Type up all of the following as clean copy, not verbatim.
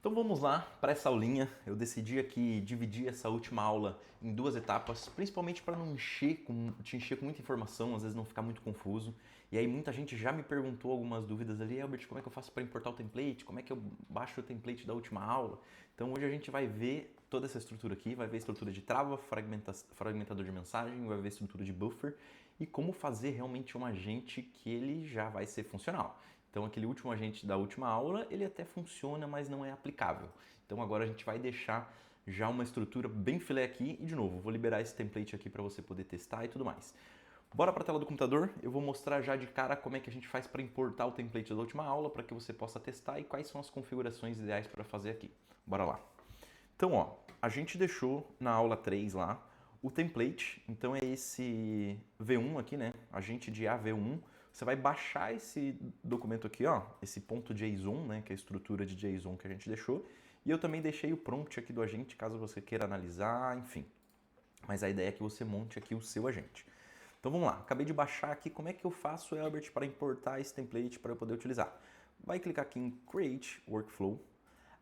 Então vamos lá para essa aulinha. Eu decidi aqui dividir essa última aula em duas etapas, principalmente para não te encher com muita informação, às vezes não ficar muito confuso. E aí muita gente já me perguntou algumas dúvidas ali, Albert, como é que eu faço para importar o template? Como é que eu baixo o template da última aula? Então hoje a gente vai ver toda essa estrutura aqui, vai ver a estrutura de trava, fragmentador de mensagem, vai ver a estrutura de buffer e como fazer realmente um agente que ele já vai ser funcional. Então aquele último agente da última aula, ele até funciona, mas não é aplicável. Então agora a gente vai deixar já uma estrutura bem filé aqui e de novo, vou liberar esse template aqui para você poder testar e tudo mais. Bora para a tela do computador, eu vou mostrar já de cara como é que a gente faz para importar o template da última aula para que você possa testar e quais são as configurações ideais para fazer aqui. Bora lá. Então, ó, a gente deixou na aula 3 lá o template, então é esse V1 aqui, né? Agente de AV1. Você vai baixar esse documento aqui, ó, esse ponto .json, né, que é a estrutura de JSON que a gente deixou. E eu também deixei o prompt aqui do agente, caso você queira analisar, enfim. Mas a ideia é que você monte aqui o seu agente. Então vamos lá, acabei de baixar aqui, como é que eu faço, Albert, para importar esse template para eu poder utilizar? Vai clicar aqui em Create Workflow.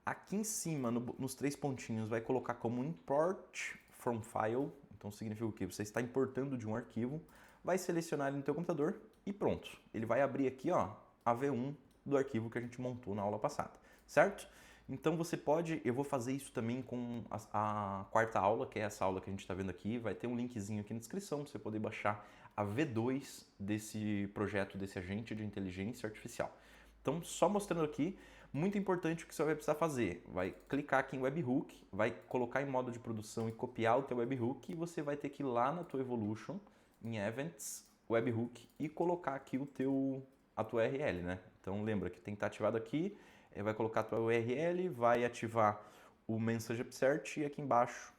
Aqui em cima, nos três pontinhos, vai colocar como Import from File. Então significa o quê? Você está importando de um arquivo, vai selecionar ele no teu computador e pronto. Ele vai abrir aqui, ó, a V1 do arquivo que a gente montou na aula passada, certo? Então você pode, eu vou fazer isso também com a quarta aula, que é essa aula que a gente está vendo aqui, vai ter um linkzinho aqui na descrição para você poder baixar a V2 desse projeto, desse agente de inteligência artificial. Então, só mostrando aqui, muito importante o que você vai precisar fazer. Vai clicar aqui em webhook, vai colocar em modo de produção e copiar o teu webhook e você vai ter que ir lá na tua Evolution, em Events, webhook e colocar aqui a tua URL, né? Então, lembra que tem que estar ativado aqui, vai colocar a tua URL, vai ativar o Message Upsert e aqui embaixo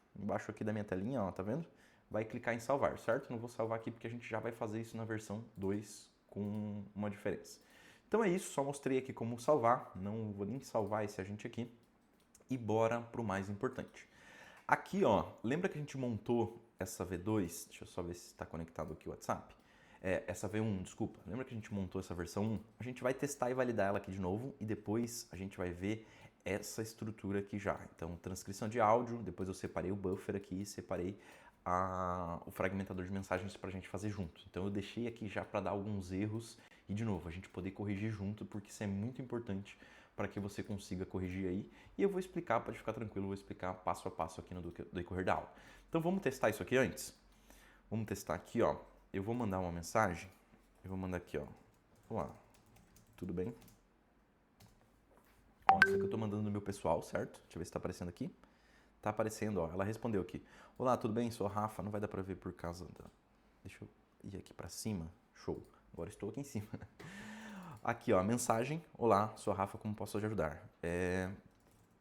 aqui da minha telinha, ó, tá vendo? Vai clicar em salvar, certo? Não vou salvar aqui porque a gente já vai fazer isso na versão 2 com uma diferença. Então é isso, só mostrei aqui como salvar, não vou nem salvar esse agente aqui. E bora pro mais importante. Aqui, ó, lembra que a gente montou essa V2? Deixa eu só ver se está conectado aqui o WhatsApp. Essa V1, desculpa. Lembra que a gente montou essa versão 1? A gente vai testar e validar ela aqui de novo e depois a gente vai ver essa estrutura aqui já. Então, transcrição de áudio, depois eu separei o buffer aqui e separei o fragmentador de mensagens para a gente fazer junto. Então, eu deixei aqui já para dar alguns erros e, de novo, a gente poder corrigir junto, porque isso é muito importante para que você consiga corrigir aí. E eu vou explicar, pode ficar tranquilo, eu vou explicar passo a passo aqui no decorrer da aula. Então, vamos testar isso aqui antes? Vamos testar aqui, ó. Eu vou mandar uma mensagem. Eu vou mandar aqui, ó. Olá, tudo bem? Ó, isso aqui eu tô mandando no meu pessoal, certo? Deixa eu ver se tá aparecendo aqui. Tá aparecendo, ó. Ela respondeu aqui. Olá, tudo bem? Sou a Rafa. Não vai dar pra ver por causa da... Deixa eu ir aqui pra cima. Show. Agora estou aqui em cima. Aqui, ó, a mensagem. Olá, sou a Rafa, como posso te ajudar?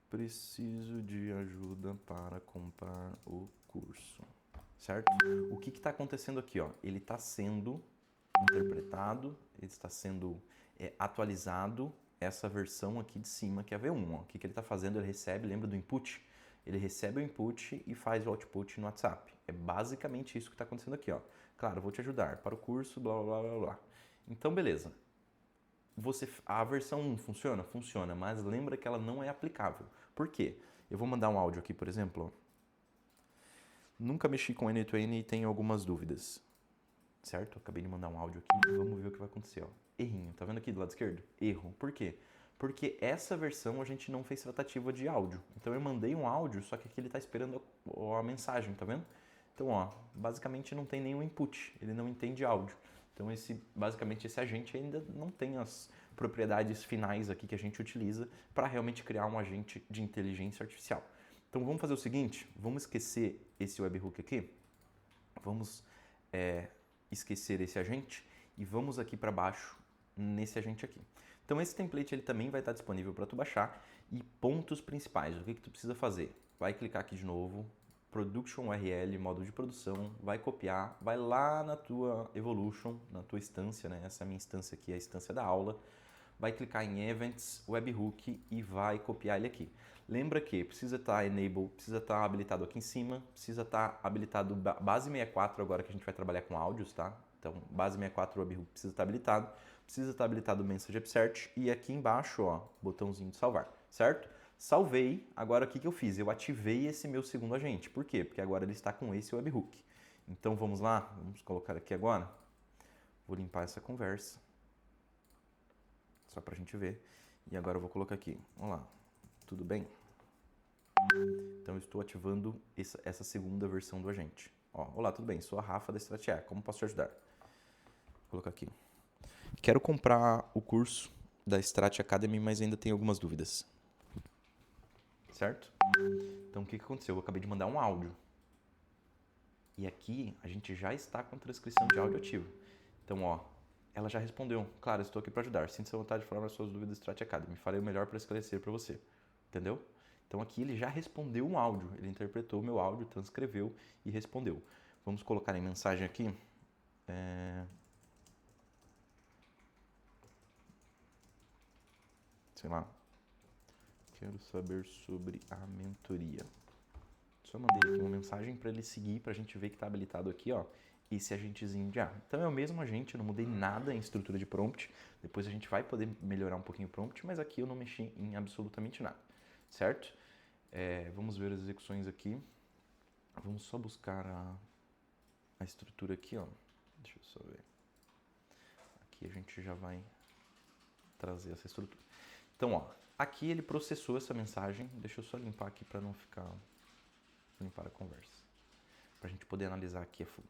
Preciso de ajuda para comprar o curso. Certo? O que está acontecendo aqui? Ó? Ele está sendo interpretado, ele está sendo atualizado essa versão aqui de cima, que é a V1. Ó. O que ele está fazendo? Ele recebe, lembra do input? Ele recebe o input e faz o output no WhatsApp. É basicamente isso que está acontecendo aqui. Ó. Claro, vou te ajudar para o curso, blá, blá, blá, blá. Então, beleza. A versão 1 funciona? Funciona, mas lembra que ela não é aplicável. Por quê? Eu vou mandar um áudio aqui, por exemplo, ó. Nunca mexi com N2N e tenho algumas dúvidas. Certo? Acabei de mandar um áudio aqui. Vamos ver o que vai acontecer. Ó. Errinho. Tá vendo aqui do lado esquerdo? Erro. Por quê? Porque essa versão a gente não fez tratativa de áudio. Então eu mandei um áudio, só que aqui ele tá esperando a mensagem, tá vendo? Então, ó, basicamente não tem nenhum input. Ele não entende áudio. Então, basicamente, esse agente ainda não tem as propriedades finais aqui que a gente utiliza para realmente criar um agente de inteligência artificial. Então vamos fazer o seguinte, vamos esquecer esse webhook aqui, vamos esquecer esse agente e vamos aqui para baixo nesse agente aqui. Então esse template ele também vai estar disponível para tu baixar e pontos principais, o que tu precisa fazer? Vai clicar aqui de novo, Production URL, módulo de produção, vai copiar, vai lá na tua Evolution, na tua instância, né? Essa é a minha instância aqui, a instância da aula, vai clicar em Events, Webhook e vai copiar ele aqui. Lembra que precisa estar Enable, precisa estar habilitado aqui em cima, precisa estar habilitado Base 64 agora que a gente vai trabalhar com áudios, tá? Então, Base 64 Webhook precisa estar habilitado o Message Upsert e aqui embaixo, ó, botãozinho de salvar, certo? Salvei, agora o que eu fiz? Eu ativei esse meu segundo agente. Por quê? Porque agora ele está com esse webhook. Então vamos lá, vamos colocar aqui agora. Vou limpar essa conversa, só para a gente ver. E agora eu vou colocar aqui, olá, tudo bem? Então eu estou ativando essa segunda versão do agente. Ó, olá, tudo bem? Sou a Rafa da Stratiar, como posso te ajudar? Vou colocar aqui. Quero comprar o curso da Strat Academy, mas ainda tenho algumas dúvidas. Certo? Então o que aconteceu? Eu acabei de mandar um áudio. E aqui a gente já está com a transcrição de áudio ativo. Então, ó, ela já respondeu. Claro, estou aqui para ajudar. Sinta-se à vontade de falar as suas dúvidas do Strat Academy. Farei o melhor para esclarecer para você. Entendeu? Então aqui ele já respondeu um áudio. Ele interpretou o meu áudio, transcreveu e respondeu. Vamos colocar em mensagem aqui. Sei lá. Quero saber sobre a mentoria. Só mandei aqui uma mensagem para ele seguir, para a gente ver que está habilitado aqui, ó, esse agentezinho de A. Então é o mesmo agente, eu não mudei nada em estrutura de prompt. Depois a gente vai poder melhorar um pouquinho o prompt, mas aqui eu não mexi em absolutamente nada, certo? Vamos ver as execuções aqui. Vamos só buscar a estrutura aqui, ó. Deixa eu só ver. Aqui a gente já vai trazer essa estrutura. Então, ó, aqui ele processou essa mensagem. Deixa eu só limpar aqui para não ficar... limpar a conversa, para a gente poder analisar aqui a fundo.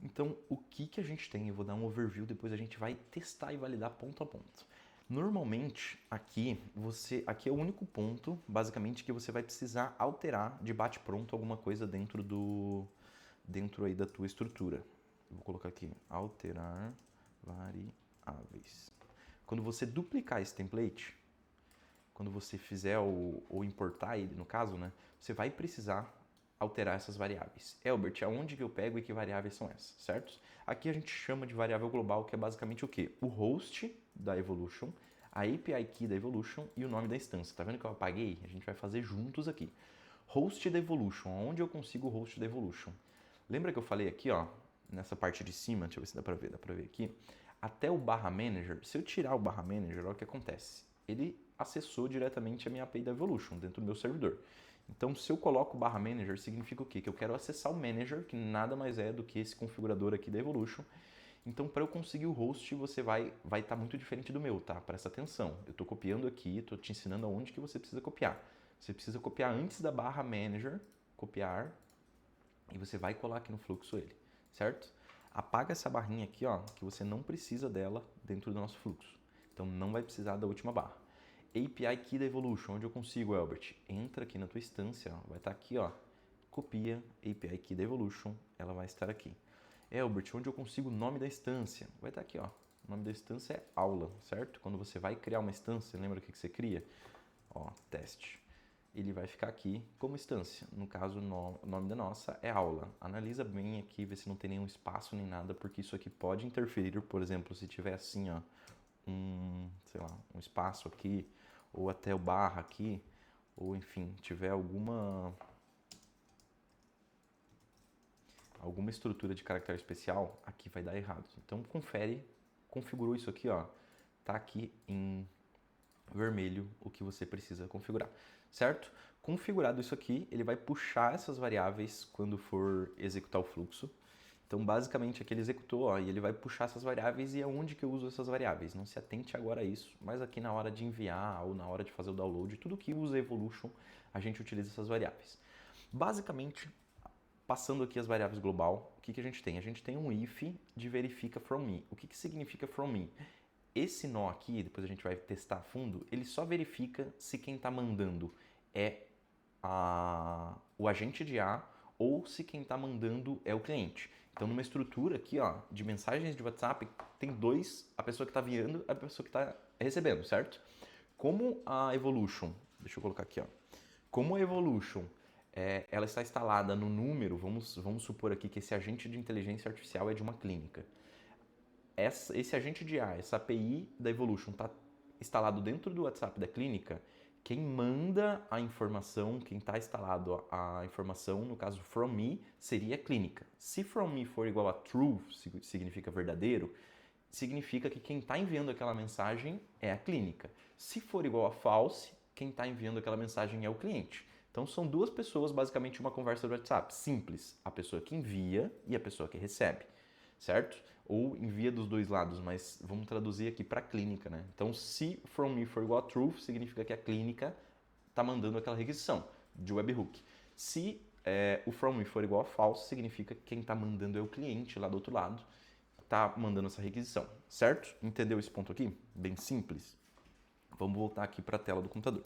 Então, o que a gente tem? Eu vou dar um overview, depois a gente vai testar e validar ponto a ponto. Normalmente, aqui é o único ponto, basicamente, que você vai precisar alterar de bate-pronto alguma coisa dentro aí da tua estrutura. Eu vou colocar aqui, alterar variáveis. Quando você duplicar esse template, quando você fizer ou importar ele, no caso, né, você vai precisar alterar essas variáveis. Elbert, aonde que eu pego e que variáveis são essas, certo? Aqui a gente chama de variável global, que é basicamente o quê? O host da Evolution, a API Key da Evolution e o nome da instância. Tá vendo que eu apaguei? A gente vai fazer juntos aqui. Host da Evolution, onde eu consigo o host da Evolution? Lembra que eu falei aqui, ó, nessa parte de cima, deixa eu ver se dá pra ver aqui, até o barra manager, se eu tirar o barra manager, olha o que acontece. Ele acessou diretamente a minha API da Evolution dentro do meu servidor. Então, se eu coloco barra manager, significa o quê? Que eu quero acessar o manager, que nada mais é do que esse configurador aqui da Evolution. Então, para eu conseguir o host, você vai estar muito diferente do meu, tá? Presta atenção. Eu estou copiando aqui, estou te ensinando aonde que você precisa copiar. Você precisa copiar antes da barra manager, copiar, e você vai colar aqui no fluxo ele, certo? Apaga essa barrinha aqui, ó, que você não precisa dela dentro do nosso fluxo. Então, não vai precisar da última barra. API Key da Evolution, onde eu consigo, Elbert? Entra aqui na tua instância, ó, vai estar aqui, ó, copia API Key da Evolution, ela vai estar aqui. Elbert, onde eu consigo o nome da instância? Vai estar aqui, ó, o nome da instância é aula, certo? Quando você vai criar uma instância, lembra o que você cria? Ó, teste. Ele vai ficar aqui como instância. No caso, o nome da nossa é aula. Analisa bem aqui, vê se não tem nenhum espaço nem nada, porque isso aqui pode interferir, por exemplo, se tiver assim, ó, sei lá, um espaço aqui, ou até o barra aqui, ou enfim, tiver alguma estrutura de caractere especial, aqui vai dar errado. Então confere, configurou isso aqui, ó, tá aqui em vermelho o que você precisa configurar, certo? Configurado isso aqui, ele vai puxar essas variáveis quando for executar o fluxo. Então, basicamente, aqui ele executou, ó, e ele vai puxar essas variáveis e é onde que eu uso essas variáveis. Não se atente agora a isso, mas aqui na hora de enviar ou na hora de fazer o download, tudo que usa Evolution, a gente utiliza essas variáveis. Basicamente, passando aqui as variáveis global, o que a gente tem? A gente tem um if de verifica from me. O que significa from me? Esse nó aqui, depois a gente vai testar a fundo, ele só verifica se quem está mandando é o agente de A ou se quem está mandando é o cliente. Então, numa estrutura aqui, ó, de mensagens de WhatsApp, tem dois, a pessoa que está enviando e a pessoa que está recebendo, certo? Como a Evolution, deixa eu colocar aqui, ó. Como a Evolution, ela está instalada no número, vamos supor aqui que esse agente de inteligência artificial é de uma clínica. Esse agente de A, essa API da Evolution está instalado dentro do WhatsApp da clínica, quem manda a informação, quem está instalado a informação, no caso from me, seria a clínica. Se from me for igual a true, significa verdadeiro, significa que quem está enviando aquela mensagem é a clínica. Se for igual a false, quem está enviando aquela mensagem é o cliente. Então são duas pessoas, basicamente uma conversa do WhatsApp, simples, a pessoa que envia e a pessoa que recebe, certo? Ou envia dos dois lados, mas vamos traduzir aqui para a clínica, né? Então se from me for igual a true, significa que a clínica está mandando aquela requisição de webhook. Se o from me for igual a false, significa que quem está mandando é o cliente lá do outro lado, está mandando essa requisição, certo? Entendeu esse ponto aqui? Bem simples. Vamos voltar aqui para a tela do computador.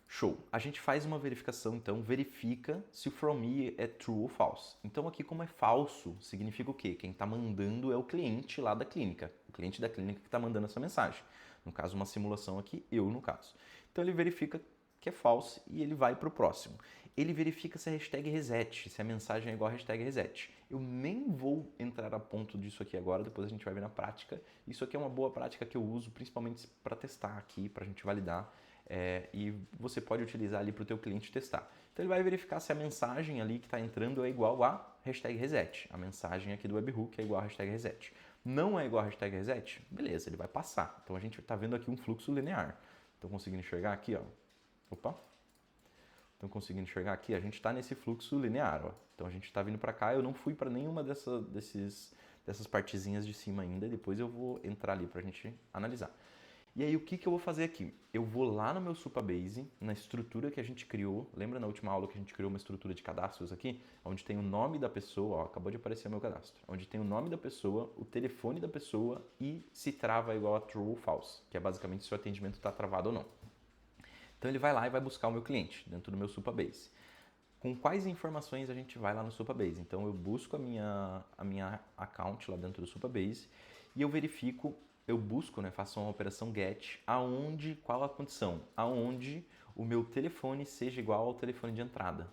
Show. A gente faz uma verificação, então, verifica se o from me é true ou false. Então aqui como é falso, significa o quê? Quem está mandando é o cliente lá da clínica. O cliente da clínica que está mandando essa mensagem. No caso, uma simulação aqui, eu no caso. Então ele verifica que é false e ele vai para o próximo. Ele verifica se a hashtag reset, se a mensagem é igual a hashtag reset. Eu nem vou entrar a ponto disso aqui agora, depois a gente vai ver na prática. Isso aqui é uma boa prática que eu uso, principalmente para testar aqui, para a gente validar. E você pode utilizar ali para o teu cliente testar. Então ele vai verificar se a mensagem ali que está entrando é igual a hashtag reset. A mensagem aqui do webhook é igual a hashtag reset. Não é igual a hashtag reset? Beleza, ele vai passar. Então a gente está vendo aqui um fluxo linear. Estão conseguindo enxergar aqui, ó? Opa! Estão conseguindo enxergar aqui? A gente está nesse fluxo linear, ó. Então a gente está vindo para cá, eu não fui para nenhuma dessas partezinhas de cima ainda, depois eu vou entrar ali para a gente analisar. E aí o que eu vou fazer aqui? Eu vou lá no meu Supabase, na estrutura que a gente criou, lembra na última aula que a gente criou uma estrutura de cadastros aqui? Onde tem o nome da pessoa, ó, acabou de aparecer o meu cadastro, onde tem o nome da pessoa, o telefone da pessoa e se trava igual a true ou false, que é basicamente se o atendimento está travado ou não. Então ele vai lá e vai buscar o meu cliente dentro do meu Supabase. Com quais informações a gente vai lá no Supabase? Então eu busco a minha account lá dentro do Supabase e eu verifico, eu busco, né, faço uma operação get, qual a condição? Aonde o meu telefone seja igual ao telefone de entrada.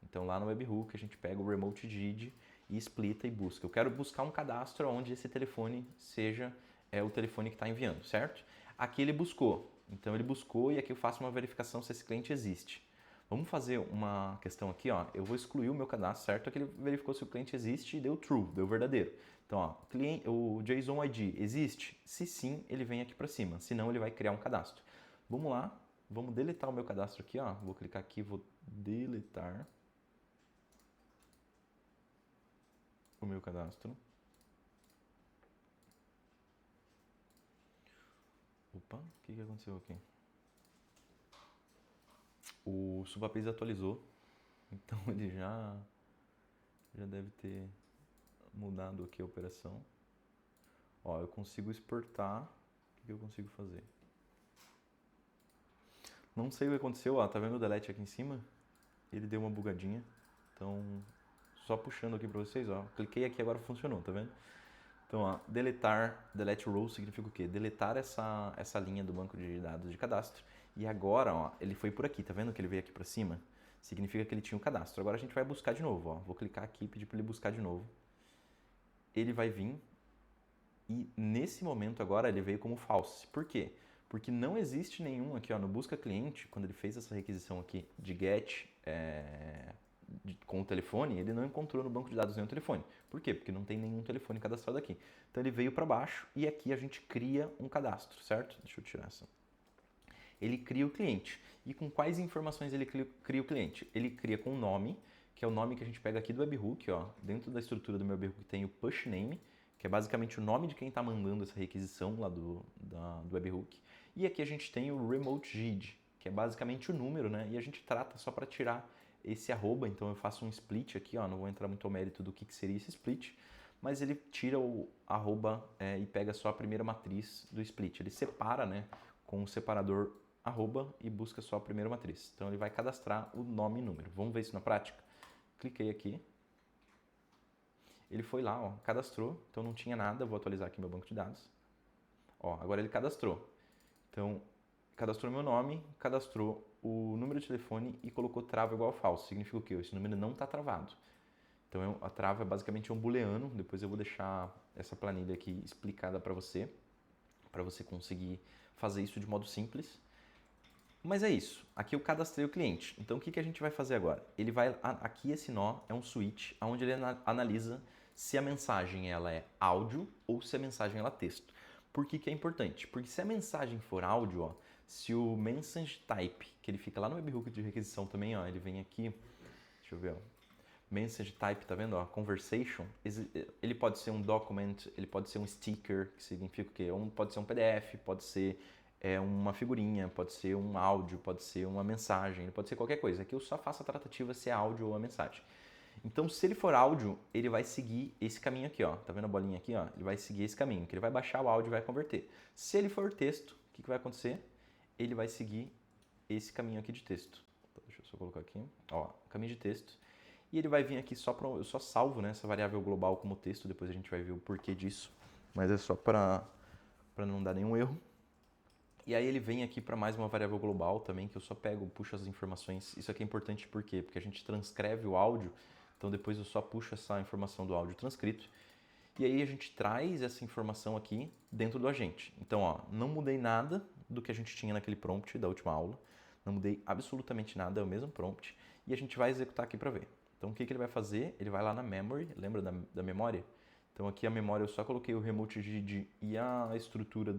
Então lá no webhook a gente pega o remote GID e splita e busca. Eu quero buscar um cadastro onde esse telefone seja o telefone que está enviando, certo? Aqui ele buscou. Então ele buscou e aqui eu faço uma verificação se esse cliente existe. Vamos fazer uma questão aqui, ó. Eu vou excluir o meu cadastro, certo? Aqui ele verificou se o cliente existe e deu true, deu verdadeiro. Então, ó, o JSON ID existe? Se sim, ele vem aqui para cima. Se não, ele vai criar um cadastro. Vamos lá, vamos deletar o meu cadastro aqui, ó. Vou clicar aqui, vou deletar o meu cadastro. Opa, o que aconteceu aqui? O Supabase atualizou, então ele já deve ter mudado aqui a operação. Ó, eu consigo exportar. O que eu consigo fazer? Não sei o que aconteceu, ó, tá vendo o delete aqui em cima? Ele deu uma bugadinha. Então, só puxando aqui pra vocês, ó. Cliquei aqui, agora funcionou, tá vendo? Então, ó, deletar, delete row significa o quê? Deletar essa linha do banco de dados de cadastro. E agora, ó, ele foi por aqui, tá vendo que ele veio aqui pra cima? Significa que ele tinha um cadastro. Agora a gente vai buscar de novo, ó. Vou clicar aqui e pedir para ele buscar de novo. Ele vai vir e nesse momento agora ele veio como false. Por quê? Porque não existe nenhum aqui, ó, no busca cliente, quando ele fez essa requisição aqui de get com o telefone, ele não encontrou no banco de dados nenhum telefone. Por quê? Porque não tem nenhum telefone cadastrado aqui. Então ele veio para baixo e aqui a gente cria um cadastro, certo? Deixa eu tirar essa. Ele cria o cliente. E com quais informações ele cria o cliente? Ele cria com o nome, que é o nome que a gente pega aqui do webhook, ó. Dentro da estrutura do meu webhook tem o push name, que é basicamente o nome de quem está mandando essa requisição lá do webhook. E aqui a gente tem o remote GID, que é basicamente o número, né? E a gente trata só para tirar esse arroba, então eu faço um split aqui, ó. Não vou entrar muito ao mérito do que seria esse split, mas ele tira o arroba e pega só a primeira matriz do split. Ele separa, né, com o separador arroba e busca só a primeira matriz. Então ele vai cadastrar o nome e número. Vamos ver isso na prática? Cliquei aqui. Ele foi lá, ó, cadastrou, então não tinha nada. Vou atualizar aqui meu banco de dados. Ó, agora ele cadastrou. Então, cadastrou meu nome, cadastrou o número de telefone e colocou trava igual a falso. Significa o quê? Esse número não está travado. Então, a trava é basicamente um booleano. Depois eu vou deixar essa planilha aqui explicada para você conseguir fazer isso de modo simples. Mas é isso. Aqui eu cadastrei o cliente. Então, o que a gente vai fazer agora? Ele vai... Aqui esse nó é um switch, onde ele analisa se a mensagem ela é áudio ou se a mensagem ela é texto. Por que é importante? Porque se a mensagem for áudio, ó, Se o message type, que ele fica lá no webhook de requisição também, ó, ele vem aqui, deixa eu ver, ó, message type, tá vendo, ó, conversation, ele pode ser um document, ele pode ser um sticker, que significa o quê? Pode ser um PDF, pode ser uma figurinha, pode ser um áudio, pode ser uma mensagem, ele pode ser qualquer coisa. Aqui eu só faço a tratativa se é áudio ou a mensagem. Então, se ele for áudio, ele vai seguir esse caminho aqui, ó. Tá vendo a bolinha aqui, ó? Ele vai seguir esse caminho, que ele vai baixar o áudio e vai converter. Se ele for texto, o que vai acontecer? Ele vai seguir esse caminho aqui de texto. Então, deixa eu só colocar aqui, ó, caminho de texto. E ele vai vir aqui só para, eu só salvo, né, essa variável global como texto, depois a gente vai ver o porquê disso. Mas é só para não dar nenhum erro. E aí ele vem aqui para mais uma variável global também, que eu só pego, puxo as informações. Isso aqui é importante por quê? Porque a gente transcreve o áudio, então depois eu só puxo essa informação do áudio transcrito. E aí a gente traz essa informação aqui dentro do agente. Então, ó, não mudei nada do que a gente tinha naquele prompt da última aula. Não mudei absolutamente nada, é o mesmo prompt. E a gente vai executar aqui para ver. Então, o que ele vai fazer? Ele vai lá na memory, lembra da memória? Então, aqui a memória eu só coloquei o remote GD e a estrutura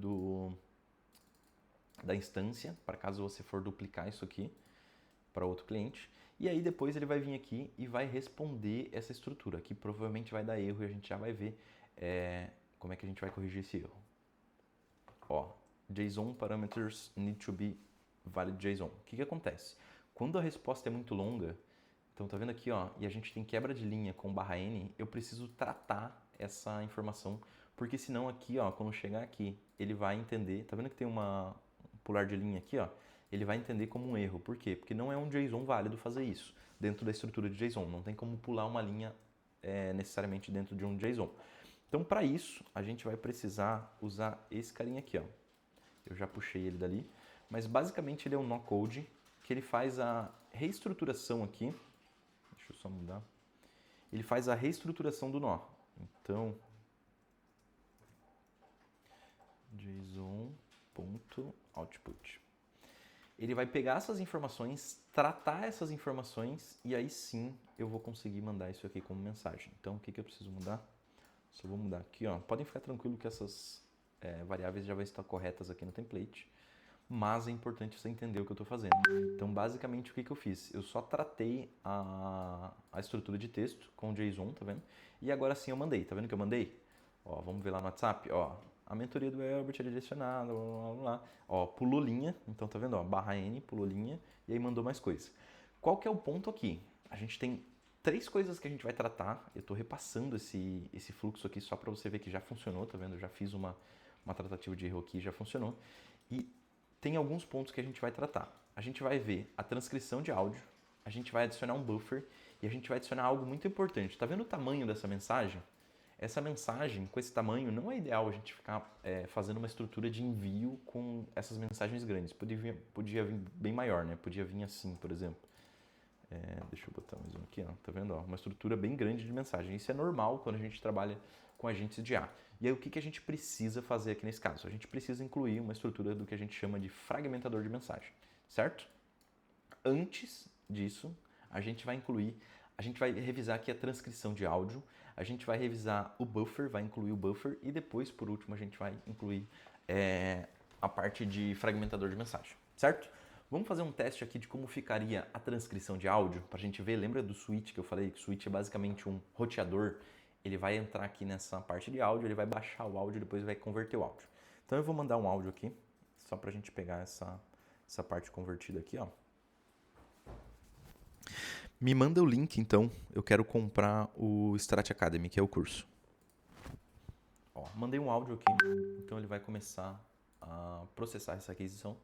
da instância, para caso você for duplicar isso aqui para outro cliente. E aí depois ele vai vir aqui e vai responder essa estrutura. Aqui provavelmente vai dar erro e a gente já vai ver como é que a gente vai corrigir esse erro. Ó, JSON parameters need to be valid JSON. O que acontece? Quando a resposta é muito longa, então tá vendo aqui, ó, e a gente tem quebra de linha com /n, eu preciso tratar essa informação, porque senão aqui, ó, quando chegar aqui, ele vai entender, tá vendo que tem um pular de linha aqui, ó, ele vai entender como um erro. Por quê? Porque não é um JSON válido fazer isso dentro da estrutura de JSON. Não tem como pular uma linha necessariamente dentro de um JSON. Então, para isso, a gente vai precisar usar esse carinha aqui, ó. Eu já puxei ele dali, mas basicamente ele é um no code que ele faz a reestruturação aqui. Deixa eu só mudar. Ele faz a reestruturação do nó. Então, JSON.output. Ele vai pegar essas informações, tratar essas informações e aí sim eu vou conseguir mandar isso aqui como mensagem. Então, o que eu preciso mudar? Só vou mudar aqui, ó. Podem ficar tranquilo que essas variáveis já vão estar corretas aqui no template, mas é importante você entender o que eu estou fazendo. Então, basicamente, o que eu fiz? Eu só tratei a estrutura de texto com o JSON, tá vendo? E agora sim eu mandei. Tá vendo que eu mandei? Ó, vamos ver lá no WhatsApp, ó. A mentoria do Elbert é direcionada, blá, blá, blá. Ó, pulou linha, então tá vendo, ó, /n, pulou linha, e aí mandou mais coisa. Qual que é o ponto aqui? A gente tem 3 coisas que a gente vai tratar, eu tô repassando esse fluxo aqui só para você ver que já funcionou, tá vendo? Eu já fiz uma tratativa de erro aqui, já funcionou. E tem alguns pontos que a gente vai tratar. A gente vai ver a transcrição de áudio, a gente vai adicionar um buffer e a gente vai adicionar algo muito importante. Tá vendo o tamanho dessa mensagem? Essa mensagem, com esse tamanho, não é ideal a gente ficar fazendo uma estrutura de envio com essas mensagens grandes. Podia vir bem maior, né? Podia vir assim, por exemplo. Deixa eu botar mais um aqui, ó. Tá vendo? Ó, uma estrutura bem grande de mensagem. Isso é normal quando a gente trabalha com agentes de A. E aí, o que a gente precisa fazer aqui nesse caso? A gente precisa incluir uma estrutura do que a gente chama de fragmentador de mensagem, certo? Antes disso, a gente vai revisar aqui a transcrição de áudio, a gente vai revisar o buffer, vai incluir o buffer e depois, por último, a gente vai incluir a parte de fragmentador de mensagem, certo? Vamos fazer um teste aqui de como ficaria a transcrição de áudio para a gente ver. Lembra do switch que eu falei? Que o switch é basicamente um roteador. Ele vai entrar aqui nessa parte de áudio, ele vai baixar o áudio e depois vai converter o áudio. Então eu vou mandar um áudio aqui, só para a gente pegar essa parte convertida aqui, ó. Me manda o link, então. Eu quero comprar o Strat Academy, que é o curso. Ó, mandei um áudio aqui, então ele vai começar a processar essa aquisição.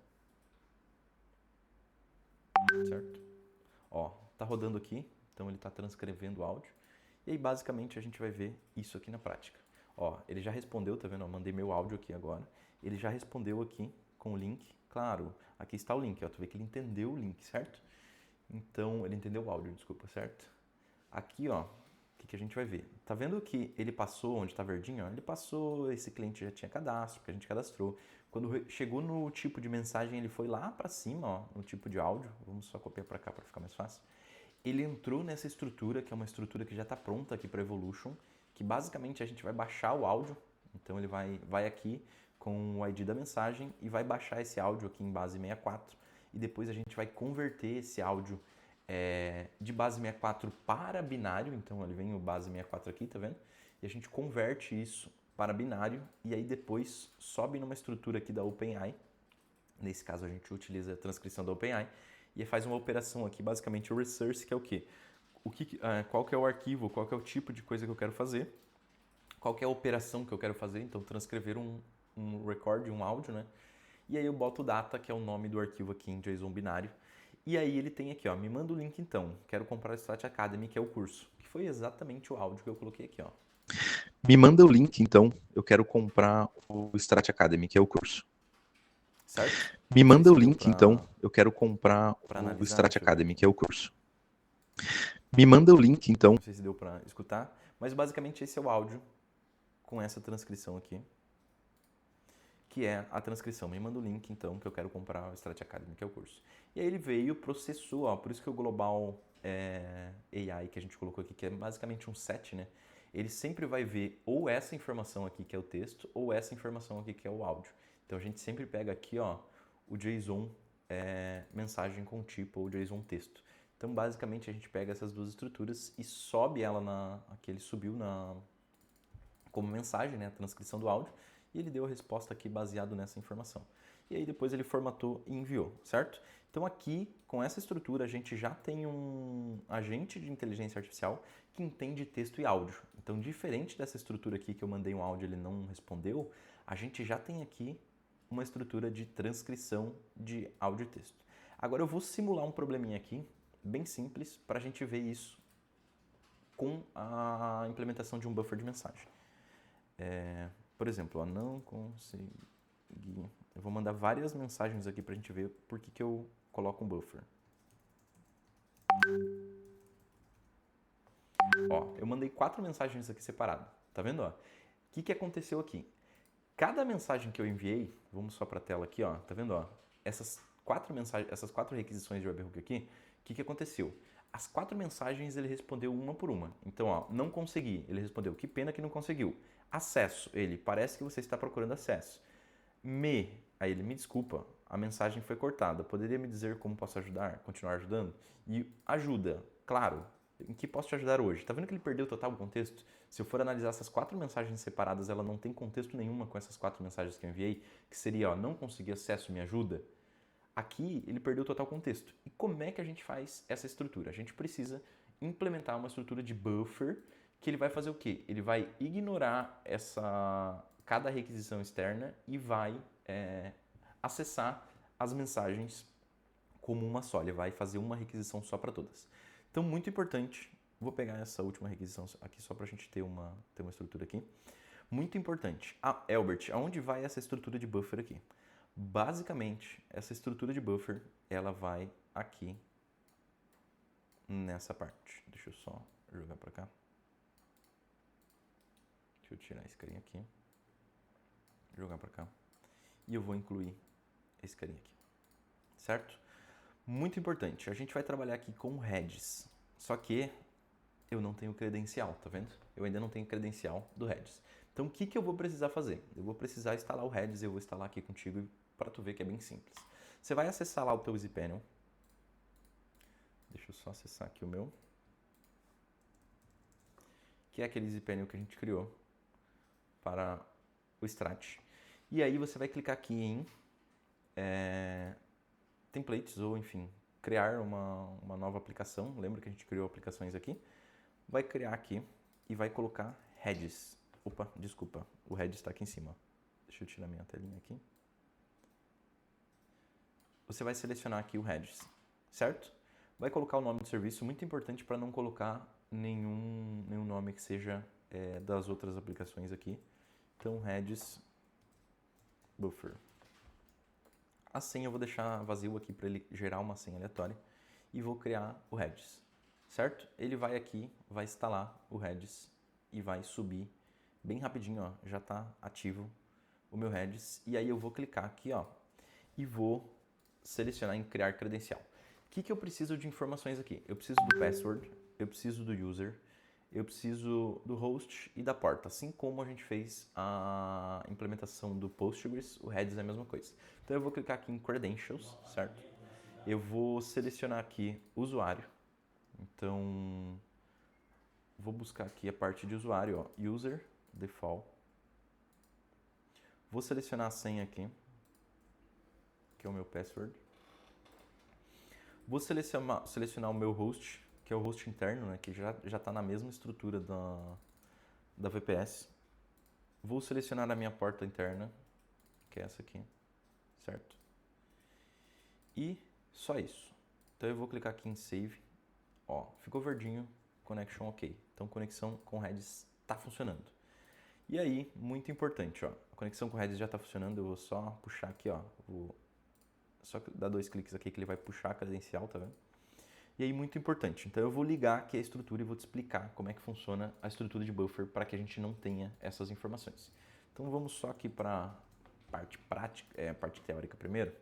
Certo? Ó, tá rodando aqui, então ele tá transcrevendo o áudio. E aí, basicamente, a gente vai ver isso aqui na prática. Ó, ele já respondeu, tá vendo? Eu mandei meu áudio aqui agora. Ele já respondeu aqui com o link. Claro, aqui está o link, ó. Tu vê que ele entendeu o link, certo? Então, ele entendeu o áudio, desculpa, certo? Aqui, ó, o que a gente vai ver? Tá vendo que ele passou, onde tá verdinho, ó? Ele passou, esse cliente já tinha cadastro, porque a gente cadastrou. Quando chegou no tipo de mensagem, ele foi lá para cima, ó, no tipo de áudio. Vamos só copiar para cá para ficar mais fácil. Ele entrou nessa estrutura, que é uma estrutura que já está pronta aqui para Evolution, que basicamente a gente vai baixar o áudio. Então ele vai aqui, com o ID da mensagem e vai baixar esse áudio aqui em base 64 e depois a gente vai converter esse áudio de base 64 para binário, então ele vem o base 64 aqui, tá vendo? E a gente converte isso para binário e aí depois sobe numa estrutura aqui da OpenAI. Nesse caso a gente utiliza a transcrição da OpenAI e faz uma operação aqui, basicamente o resource, que é o quê? Qual que é o arquivo, qual que é o tipo de coisa que eu quero fazer, qual que é a operação que eu quero fazer, então transcrever um record, um áudio, né? E aí eu boto o data, que é o nome do arquivo aqui em JSON binário. E aí ele tem aqui, ó, me manda o link então, quero comprar o Strat Academy, que é o curso, que foi exatamente o áudio que eu coloquei aqui, ó. Me manda o link então, eu quero comprar o Strat Academy, que é o curso. Certo? Me manda o link então, eu quero comprar o Strat Academy, que é o curso. Me manda o link então. Não sei se deu para escutar, mas basicamente esse é o áudio com essa transcrição aqui, que é a transcrição. Me manda o link então, que eu quero comprar o Strat Academy, que é o curso. E aí ele veio, processou, ó, por isso que o Global AI que a gente colocou aqui, que é basicamente um set, né? Ele sempre vai ver ou essa informação aqui, que é o texto, ou essa informação aqui, que é o áudio. Então a gente sempre pega aqui, ó, o JSON mensagem com tipo ou JSON texto. Então basicamente a gente pega essas duas estruturas e sobe ela aqui ele subiu como mensagem, né, a transcrição do áudio, e ele deu a resposta aqui baseado nessa informação. E aí depois ele formatou e enviou, certo? Então aqui, com essa estrutura, a gente já tem um agente de inteligência artificial que entende texto e áudio. Então, diferente dessa estrutura aqui que eu mandei um áudio e ele não respondeu, a gente já tem aqui uma estrutura de transcrição de áudio e texto. Agora eu vou simular um probleminha aqui, bem simples, para a gente ver isso com a implementação de um buffer de mensagem. Por exemplo, não consegui. Eu vou mandar várias mensagens aqui para a gente ver por que eu coloco um buffer. Ó, eu mandei 4 mensagens aqui separadas, tá vendo? O que aconteceu aqui? Cada mensagem que eu enviei, vamos só para a tela aqui, ó, tá vendo? Ó, essas 4 mensagens, essas 4 requisições de webhook aqui, o que aconteceu? As 4 mensagens ele respondeu uma por uma. Então, ó, não consegui, ele respondeu, que pena que não conseguiu. Acesso, ele, parece que você está procurando acesso. Aí ele, me desculpa, a mensagem foi cortada, poderia me dizer como posso ajudar, continuar ajudando? E ajuda, claro, em que posso te ajudar hoje? Tá vendo que ele perdeu total o contexto? Se eu for analisar essas 4 mensagens separadas, ela não tem contexto nenhuma com essas 4 mensagens que eu enviei, que seria, ó, não consegui acesso, me ajuda. Aqui ele perdeu total contexto. E como é que a gente faz essa estrutura? A gente precisa implementar uma estrutura de buffer que ele vai fazer o quê? Ele vai ignorar cada requisição externa e vai acessar as mensagens como uma só. Ele vai fazer uma requisição só para todas. Então, muito importante, vou pegar essa última requisição aqui só para a gente ter uma estrutura aqui. Muito importante. Elbert, aonde vai essa estrutura de buffer aqui? Basicamente, essa estrutura de buffer, ela vai aqui nessa parte. Deixa eu só jogar para cá. Deixa eu tirar esse carinha aqui. Jogar para cá. E eu vou incluir esse carinha aqui. Certo? Muito importante. A gente vai trabalhar aqui com Redis. Só que eu não tenho credencial, tá vendo? Eu ainda não tenho credencial do Redis. Então, o que eu vou precisar fazer? Eu vou precisar instalar o Redis, eu vou instalar aqui contigo para tu ver que é bem simples. Você vai acessar lá o teu EasyPanel. Deixa eu só acessar aqui o meu. Que é aquele EasyPanel que a gente criou para o Strat. E aí você vai clicar aqui em templates ou, enfim, criar uma nova aplicação. Lembra que a gente criou aplicações aqui? Vai criar aqui e vai colocar Redis. Opa, desculpa, o Redis está aqui em cima. Deixa eu tirar minha telinha aqui. Você vai selecionar aqui o Redis, certo? Vai colocar o nome do serviço, muito importante para não colocar nenhum nome que seja das outras aplicações aqui. Então, Redis Buffer. A senha eu vou deixar vazio aqui para ele gerar uma senha aleatória e vou criar o Redis, certo? Ele vai aqui, vai instalar o Redis e vai subir bem rapidinho, ó, já está ativo o meu Redis. E aí eu vou clicar aqui, ó, e vou selecionar em criar credencial. O que eu preciso de informações aqui? Eu preciso do password, eu preciso do user, eu preciso do host e da porta, assim como a gente fez a implementação do Postgres, o Redis é a mesma coisa. Então eu vou clicar aqui em Credentials, certo? Eu vou selecionar aqui usuário, então vou buscar aqui a parte de usuário, ó, User, Default. Vou selecionar a senha aqui, que é o meu password. Vou selecionar o meu host, que é o host interno, né, que já está na mesma estrutura da VPS. Vou selecionar a minha porta interna, que é essa aqui, certo? E só isso. Então eu vou clicar aqui em Save. Ó, ficou verdinho, Connection OK. Então conexão com o Redis está funcionando. E aí, muito importante, ó, a conexão com o Redis já está funcionando, eu vou só puxar aqui, ó, vou só dar 2 cliques aqui que ele vai puxar a credencial, tá vendo? E aí, muito importante, então eu vou ligar aqui a estrutura e vou te explicar como é que funciona a estrutura de buffer para que a gente não tenha essas informações. Então vamos só aqui para parte prática, parte teórica primeiro,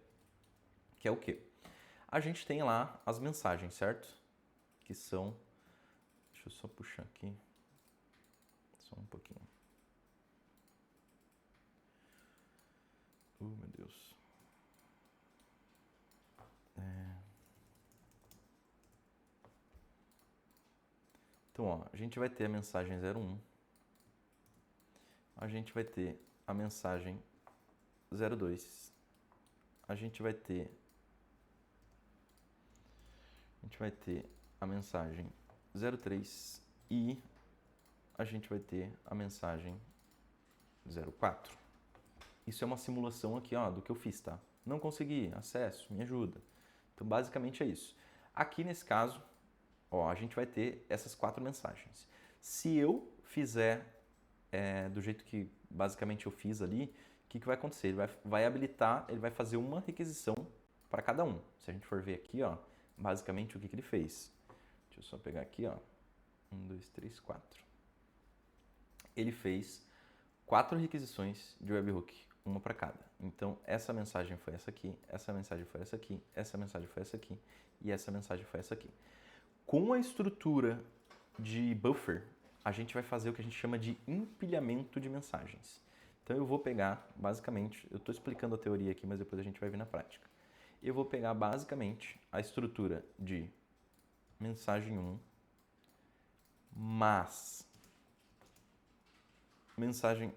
que é o quê? A gente tem lá as mensagens, certo? Que são, deixa eu só puxar aqui, só um pouquinho. Meu Deus. Então, ó, a gente vai ter a mensagem 01, a gente vai ter a mensagem 02, a gente vai ter a mensagem 03 e a gente vai ter a mensagem 04. Isso é uma simulação aqui, ó, do que eu fiz, tá? Não consegui, acesso, me ajuda. Então, basicamente é isso. Aqui nesse caso, ó, a gente vai ter essas 4 mensagens. Se eu fizer do jeito que basicamente eu fiz ali, o que vai acontecer? Ele vai habilitar, ele vai fazer uma requisição para cada um. Se a gente for ver aqui, ó, basicamente o que ele fez. Deixa eu só pegar aqui, ó. 1, 2, 3, 4. Ele fez 4 requisições de webhook, uma para cada. Então, essa mensagem foi essa aqui, essa mensagem foi essa aqui, essa mensagem foi essa aqui e essa mensagem foi essa aqui. Com a estrutura de buffer, a gente vai fazer o que a gente chama de empilhamento de mensagens. Então eu vou pegar, basicamente, eu estou explicando a teoria aqui, mas depois a gente vai ver na prática. Eu vou pegar, basicamente, a estrutura de mensagem 1 mais mensagem...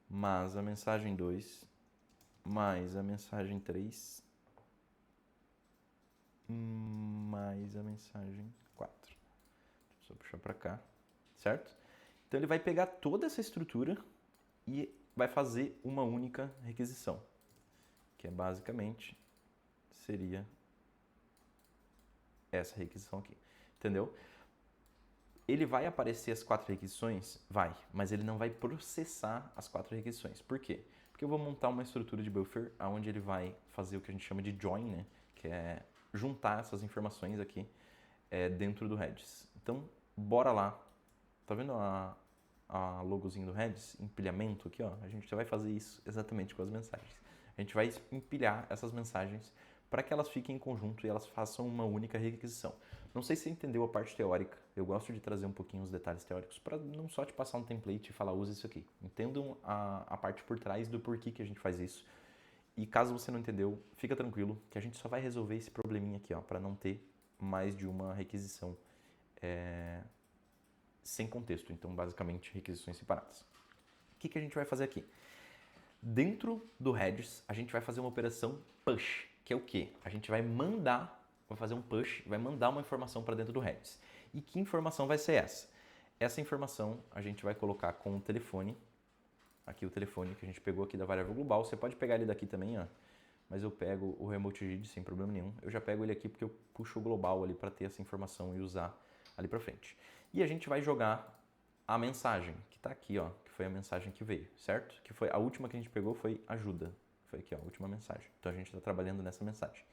mais a mensagem 2 mais a mensagem 3 mais a mensagem 4. Deixa eu só puxar para cá, certo? Então ele vai pegar toda essa estrutura e vai fazer uma única requisição, que é basicamente seria essa requisição aqui, entendeu? Ele vai aparecer as 4 requisições? Vai, mas ele não vai processar as 4 requisições. Por quê? Porque eu vou montar uma estrutura de buffer onde ele vai fazer o que a gente chama de join, né? Que é juntar essas informações aqui dentro do Redis. Então, bora lá. Tá vendo a logozinho do Redis? Empilhamento aqui, ó. A gente vai fazer isso exatamente com as mensagens. A gente vai empilhar essas mensagens para que elas fiquem em conjunto e elas façam uma única requisição. Não sei se você entendeu a parte teórica. Eu gosto de trazer um pouquinho os detalhes teóricos para não só te passar um template e falar, usa isso aqui. Entendam a parte por trás do porquê que a gente faz isso. E caso você não entendeu, fica tranquilo que a gente só vai resolver esse probleminha aqui, ó, para não ter mais de uma requisição sem contexto. Então, basicamente, requisições separadas. O que a gente vai fazer aqui? Dentro do Redis, a gente vai fazer uma operação push, que é o quê? A gente vai fazer um push, vai mandar uma informação para dentro do Redis. E que informação vai ser essa? Essa informação a gente vai colocar com o telefone, aqui o telefone que a gente pegou aqui da variável global, você pode pegar ele daqui também, ó, mas eu pego o remote read sem problema nenhum. Eu já pego ele aqui porque eu puxo o global ali para ter essa informação e usar ali para frente. E a gente vai jogar a mensagem, que está aqui, ó, que foi a mensagem que veio, certo? Que foi a última que a gente pegou foi ajuda. Foi aqui, ó, a última mensagem. Então a gente está trabalhando nessa mensagem.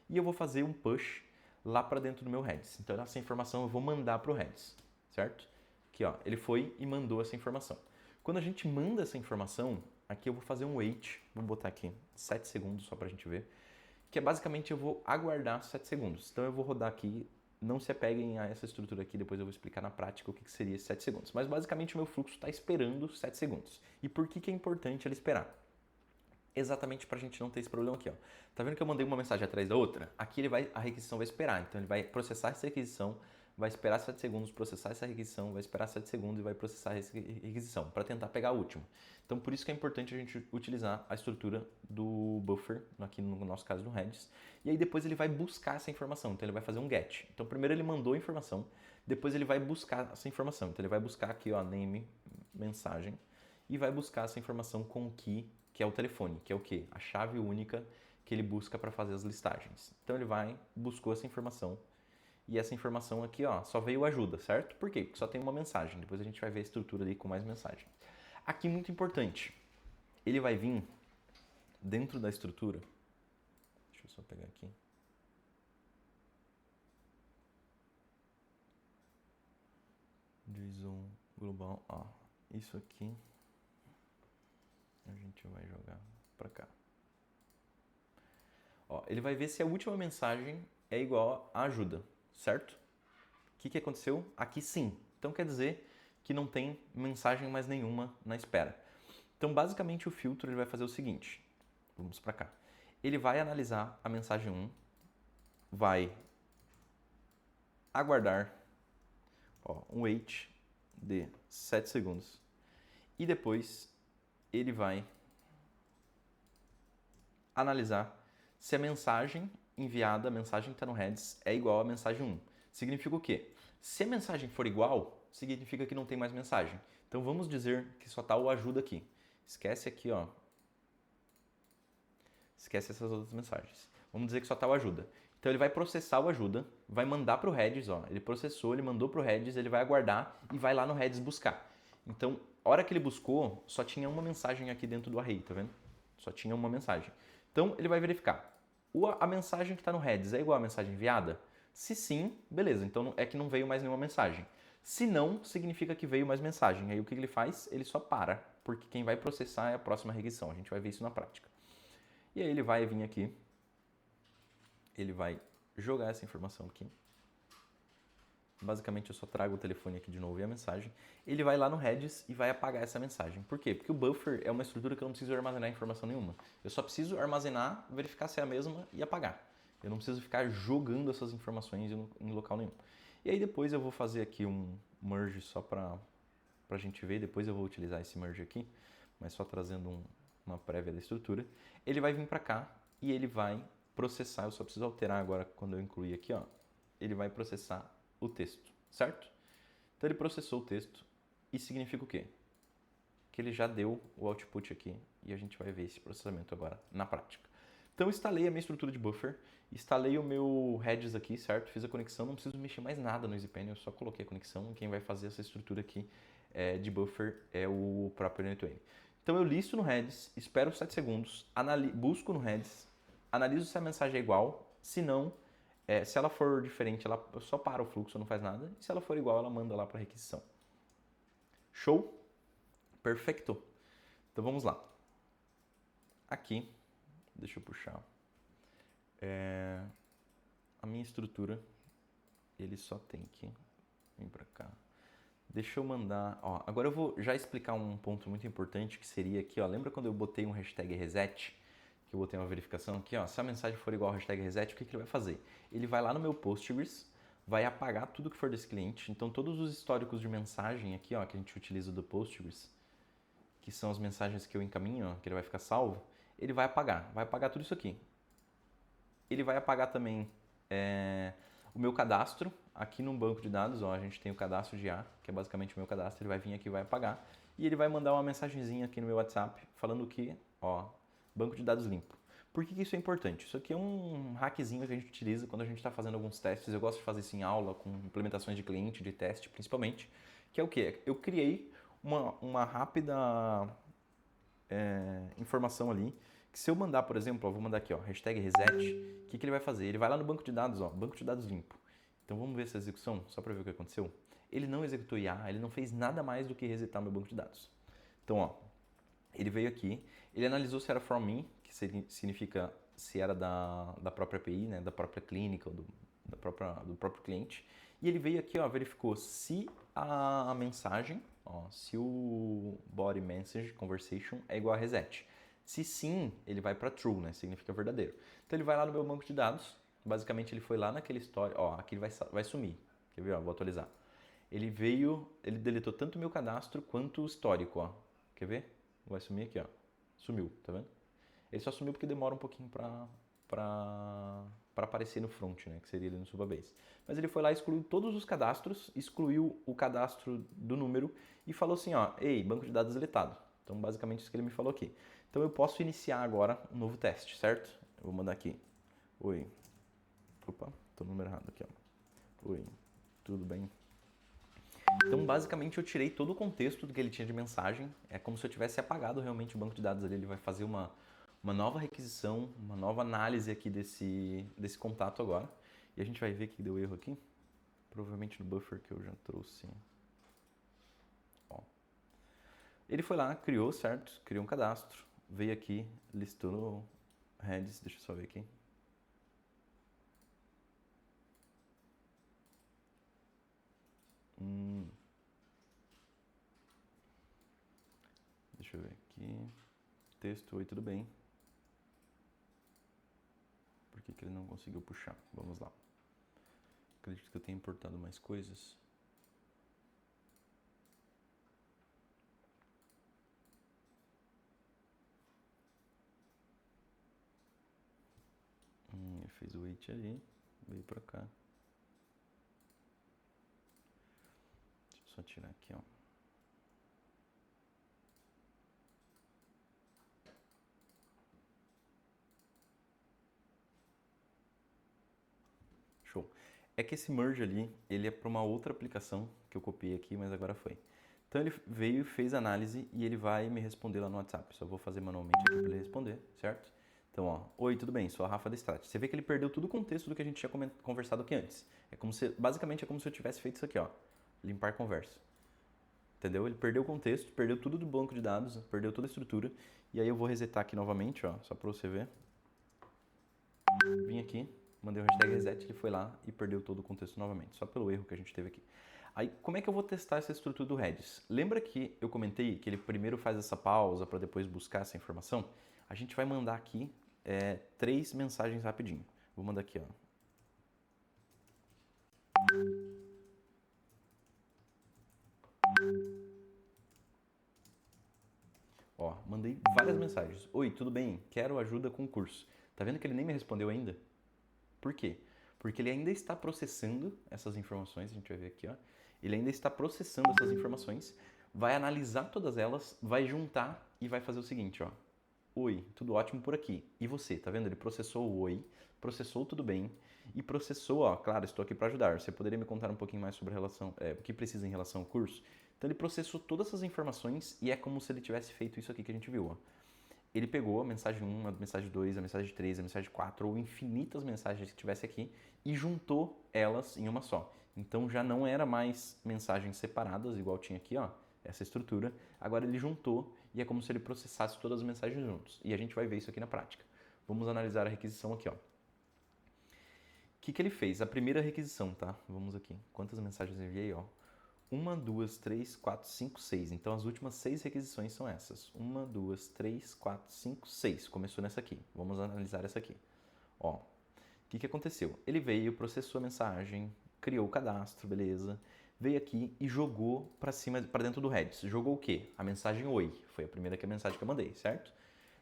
E eu vou fazer um push lá para dentro do meu Redis. Então essa informação eu vou mandar para o Redis, certo? Aqui, ó, ele foi e mandou essa informação. Quando a gente manda essa informação, aqui eu vou fazer um wait, vou botar aqui 7 segundos só para a gente ver, que é basicamente eu vou aguardar 7 segundos. Então eu vou rodar aqui não se apeguem a essa estrutura aqui, depois eu vou explicar na prática o que seria esses 7 segundos. Mas basicamente o meu fluxo está esperando 7 segundos. E por que é importante ele esperar? Exatamente para a gente não ter esse problema aqui, ó. Tá vendo que eu mandei uma mensagem atrás da outra? Aqui a requisição vai esperar, então ele vai processar essa requisição, vai esperar 7 segundos, processar essa requisição, vai esperar 7 segundos e vai processar essa requisição, para tentar pegar a última. Então por isso que é importante a gente utilizar a estrutura do buffer, aqui no nosso caso do Redis, e aí depois ele vai buscar essa informação, então ele vai fazer um get. Então primeiro ele mandou a informação, depois ele vai buscar essa informação, então ele vai buscar aqui, ó, name, mensagem, e vai buscar essa informação com o key, que é o telefone, que é o quê? A chave única que ele busca para fazer as listagens. Então ele buscou essa informação, e essa informação aqui, ó, só veio ajuda, certo? Por quê? Porque só tem uma mensagem, depois a gente vai ver a estrutura ali com mais mensagem. Aqui, muito importante, ele vai vir dentro da estrutura, deixa eu só pegar aqui, JSON global, ó, isso aqui, a gente vai jogar para cá. Ó, ele vai ver se a última mensagem é igual a ajuda, certo? O que aconteceu? Aqui sim. Então quer dizer que não tem mensagem mais nenhuma na espera. Então basicamente o filtro ele vai fazer o seguinte, vamos para cá. Ele vai analisar a mensagem 1, vai aguardar um wait de 7 segundos e depois ele vai analisar se a mensagem enviada, a mensagem que está no Redis, é igual à mensagem 1. Significa o quê? Se a mensagem for igual, significa que não tem mais mensagem. Então vamos dizer que só está o ajuda aqui. Esquece aqui, ó. Esquece essas outras mensagens. Vamos dizer que só está o ajuda. Então ele vai processar o ajuda, vai mandar para o Redis, ó. Ele processou, ele mandou para o Redis, ele vai aguardar e vai lá no Redis buscar. Então, a hora que ele buscou, só tinha uma mensagem aqui dentro do array, tá vendo? Só tinha uma mensagem. Então ele vai verificar. A mensagem que está no Redis é igual à mensagem enviada? Se sim, beleza, então é que não veio mais nenhuma mensagem. Se não, significa que veio mais mensagem. Aí o que ele faz? Ele só para, porque quem vai processar é a próxima requisição. A gente vai ver isso na prática. E aí ele vai vir aqui, ele vai jogar essa informação aqui. Basicamente eu só trago o telefone aqui de novo e a mensagem. Ele vai lá no Redis e vai apagar essa mensagem. Por quê? Porque o buffer é uma estrutura que eu não preciso armazenar informação nenhuma. Eu só preciso armazenar, verificar se é a mesma e apagar. Eu não preciso ficar jogando essas informações em local nenhum. E aí depois eu vou fazer aqui um merge só para a gente ver. Depois eu vou utilizar esse merge aqui, mas só trazendo uma prévia da estrutura. Ele vai vir para cá e ele vai processar. Eu só preciso alterar agora quando eu incluir aqui, ó. Ele vai processar o texto, certo? Então ele processou o texto e significa o quê? Que ele já deu o output aqui e a gente vai ver esse processamento agora na prática. Então eu instalei a minha estrutura de buffer, instalei o meu Redis aqui, certo? Fiz a conexão, não preciso mexer mais nada no EasyPen, eu só coloquei a conexão. Quem vai fazer essa estrutura aqui de buffer é o próprio Netway. Então eu listo no Redis, espero 7 segundos, busco no Redis, analiso se a mensagem é igual, se não, se ela for diferente, ela só para o fluxo, não faz nada. E se ela for igual, ela manda lá para a requisição. Show? Perfeito. Então vamos lá. Aqui, deixa eu puxar. A minha estrutura, ele só tem que vir para cá. Deixa eu mandar... Ó, agora eu vou já explicar um ponto muito importante que seria aqui. Ó, lembra quando eu botei um hashtag reset? Que eu botei uma verificação aqui, ó, se a mensagem for igual ao hashtag reset, o que ele vai fazer? Ele vai lá no meu Postgres, vai apagar tudo que for desse cliente, então todos os históricos de mensagem aqui, ó, que a gente utiliza do Postgres, que são as mensagens que eu encaminho, ó, que ele vai ficar salvo, ele vai apagar tudo isso aqui. Ele vai apagar também o meu cadastro, aqui no banco de dados, ó, a gente tem o cadastro de A, que é basicamente o meu cadastro, ele vai vir aqui e vai apagar, e ele vai mandar uma mensagenzinha aqui no meu WhatsApp, falando que, ó, banco de dados limpo. Por que isso é importante? Isso aqui é um hackzinho que a gente utiliza quando a gente está fazendo alguns testes. Eu gosto de fazer isso em aula, com implementações de cliente, de teste principalmente, que é o quê? Eu criei uma rápida informação ali, que se eu mandar, por exemplo, ó, vou mandar aqui, ó, hashtag reset, o que ele vai fazer? Ele vai lá no banco de dados, ó, banco de dados limpo. Então vamos ver essa execução, só para ver o que aconteceu. Ele não executou IA, ele não fez nada mais do que resetar meu banco de dados. Então, ó, ele veio aqui, ele analisou se era from me, que significa se era da própria API, né, da própria clínica ou do próprio cliente. E ele veio aqui, ó, verificou se a mensagem, ó, se o body message conversation é igual a reset. Se sim, ele vai para true, né, significa verdadeiro. Então ele vai lá no meu banco de dados, basicamente ele foi lá naquele story, ó, aqui ele vai sumir. Quer ver, ó, vou atualizar. Ele deletou tanto o meu cadastro quanto o histórico, ó. Quer ver? Vai sumir aqui, ó. Sumiu, tá vendo? Ele só sumiu porque demora um pouquinho para aparecer no front, né? Que seria ali no Supabase. Mas ele foi lá, excluiu todos os cadastros, excluiu o cadastro do número e falou assim, ó, ei, banco de dados deletado. Então, basicamente, isso que ele me falou aqui. Então, eu posso iniciar agora um novo teste, certo? Eu vou mandar aqui. Oi. Opa, tô no número errado aqui, ó. Oi, tudo bem? Então, basicamente, eu tirei todo o contexto do que ele tinha de mensagem. É como se eu tivesse apagado realmente o banco de dados ali. Ele vai fazer uma nova requisição, uma nova análise aqui desse contato agora. E a gente vai ver que deu erro aqui. Provavelmente no buffer que eu já trouxe. Ó. Ele foi lá, criou, certo? Criou um cadastro. Veio aqui, listou heads. Deixa eu só ver aqui. Deixa eu ver aqui. Texto, oi, tudo bem? Por que ele não conseguiu puxar? Vamos lá. Acredito que eu tenha importado mais coisas. Ele fez o wait ali, veio pra cá. Deixa eu só tirar aqui, ó. Show. É que esse merge ali, ele é para uma outra aplicação que eu copiei aqui, mas agora foi. Então ele veio, fez análise e ele vai me responder lá no WhatsApp. Só vou fazer manualmente aqui para ele responder, certo? Então, ó, oi, tudo bem? Sou a Rafa da Strat. Você vê que ele perdeu todo o contexto do que a gente tinha conversado aqui antes. É como se, basicamente é como se eu tivesse feito isso aqui, ó, limpar conversa. Entendeu? Ele perdeu o contexto, perdeu tudo do banco de dados, perdeu toda a estrutura. E aí eu vou resetar aqui novamente, ó, só para você ver. Vim aqui, mandei o hashtag reset, ele foi lá e perdeu todo o contexto novamente, só pelo erro que a gente teve aqui. Aí, como é que eu vou testar essa estrutura do Redis? Lembra que eu comentei que ele primeiro faz essa pausa para depois buscar essa informação? A gente vai mandar aqui 3 mensagens rapidinho. Vou mandar aqui, ó. Ó, mandei várias mensagens. Oi, tudo bem? Quero ajuda com o curso. Tá vendo que ele nem me respondeu ainda? Por quê? Porque ele ainda está processando essas informações, a gente vai ver aqui, ó. Ele ainda está processando essas informações, vai analisar todas elas, vai juntar e vai fazer o seguinte, ó. Oi, tudo ótimo por aqui. E você, tá vendo? Ele processou o oi, processou tudo bem e processou, ó, claro, estou aqui para ajudar. Você poderia me contar um pouquinho mais sobre a relação, o que precisa em relação ao curso? Então ele processou todas essas informações e é como se ele tivesse feito isso aqui que a gente viu, ó. Ele pegou a mensagem 1, a mensagem 2, a mensagem 3, a mensagem 4 ou infinitas mensagens que tivesse aqui e juntou elas em uma só. Então já não era mais mensagens separadas, igual tinha aqui, ó, essa estrutura. Agora ele juntou e é como se ele processasse todas as mensagens juntos. E a gente vai ver isso aqui na prática. Vamos analisar a requisição aqui, ó. O que ele fez? A primeira requisição, tá? Vamos aqui. Quantas mensagens eu enviei, ó? 1, 2, 3, 4, 5, 6. Então, as últimas 6 requisições são essas. 1, 2, 3, 4, 5, 6. Começou nessa aqui. Vamos analisar essa aqui. Ó, o que aconteceu? Ele veio, processou a mensagem, criou o cadastro, beleza. Veio aqui e jogou para cima, para dentro do Redis. Jogou o quê? A mensagem oi. Foi a primeira mensagem que eu mandei, certo?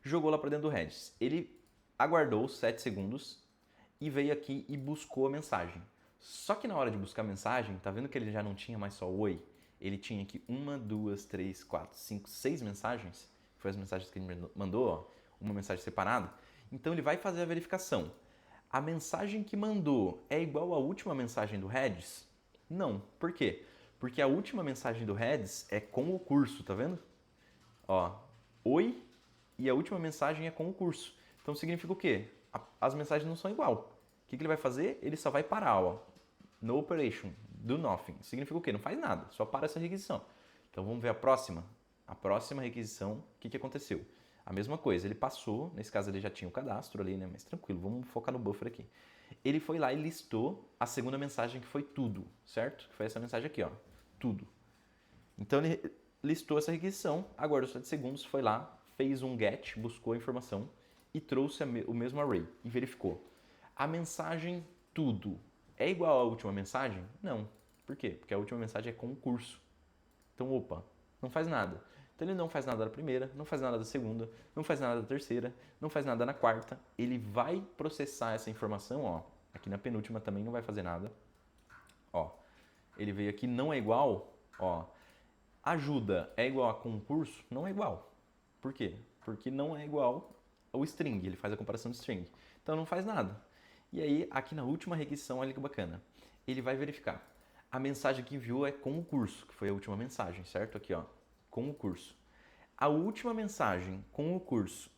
Jogou lá para dentro do Redis. Ele aguardou 7 segundos e veio aqui e buscou a mensagem. Só que na hora de buscar a mensagem, tá vendo que ele já não tinha mais só oi? Ele tinha aqui 1, 2, 3, 4, 5, 6 mensagens. Foi as mensagens que ele mandou, ó, uma mensagem separada. Então ele vai fazer a verificação. A mensagem que mandou é igual à última mensagem do Redis? Não. Por quê? Porque a última mensagem do Redis é com o curso, tá vendo? Ó, oi e a última mensagem é com o curso. Então significa o quê? As mensagens não são igual. O que ele vai fazer? Ele só vai parar, ó. No operation, do nothing. Significa o quê? Não faz nada, só para essa requisição. Então vamos ver a próxima. A próxima requisição, o que aconteceu? A mesma coisa, ele passou, nesse caso ele já tinha o cadastro ali, né? Mas tranquilo, vamos focar no buffer aqui. Ele foi lá e listou a segunda mensagem que foi tudo, certo? Que foi essa mensagem aqui, ó, tudo. Então ele listou essa requisição, aguardou 7 segundos, foi lá, fez um get, buscou a informação e trouxe o mesmo array e verificou. A mensagem tudo é igual à última mensagem? Não. Por quê? Porque a última mensagem é concurso. Então, opa, não faz nada. Então ele não faz nada da primeira, não faz nada da segunda, não faz nada da terceira, não faz nada na quarta. Ele vai processar essa informação, ó. Aqui na penúltima também não vai fazer nada. Ó, ele veio aqui, não é igual, ó. Ajuda é igual a concurso? Não é igual. Por quê? Porque não é igual ao string, ele faz a comparação de string. Então não faz nada. E aí, aqui na última requisição, olha que bacana. Ele vai verificar. A mensagem que enviou é com o curso, que foi a última mensagem, certo? Aqui, ó, com o curso. A última mensagem com o curso,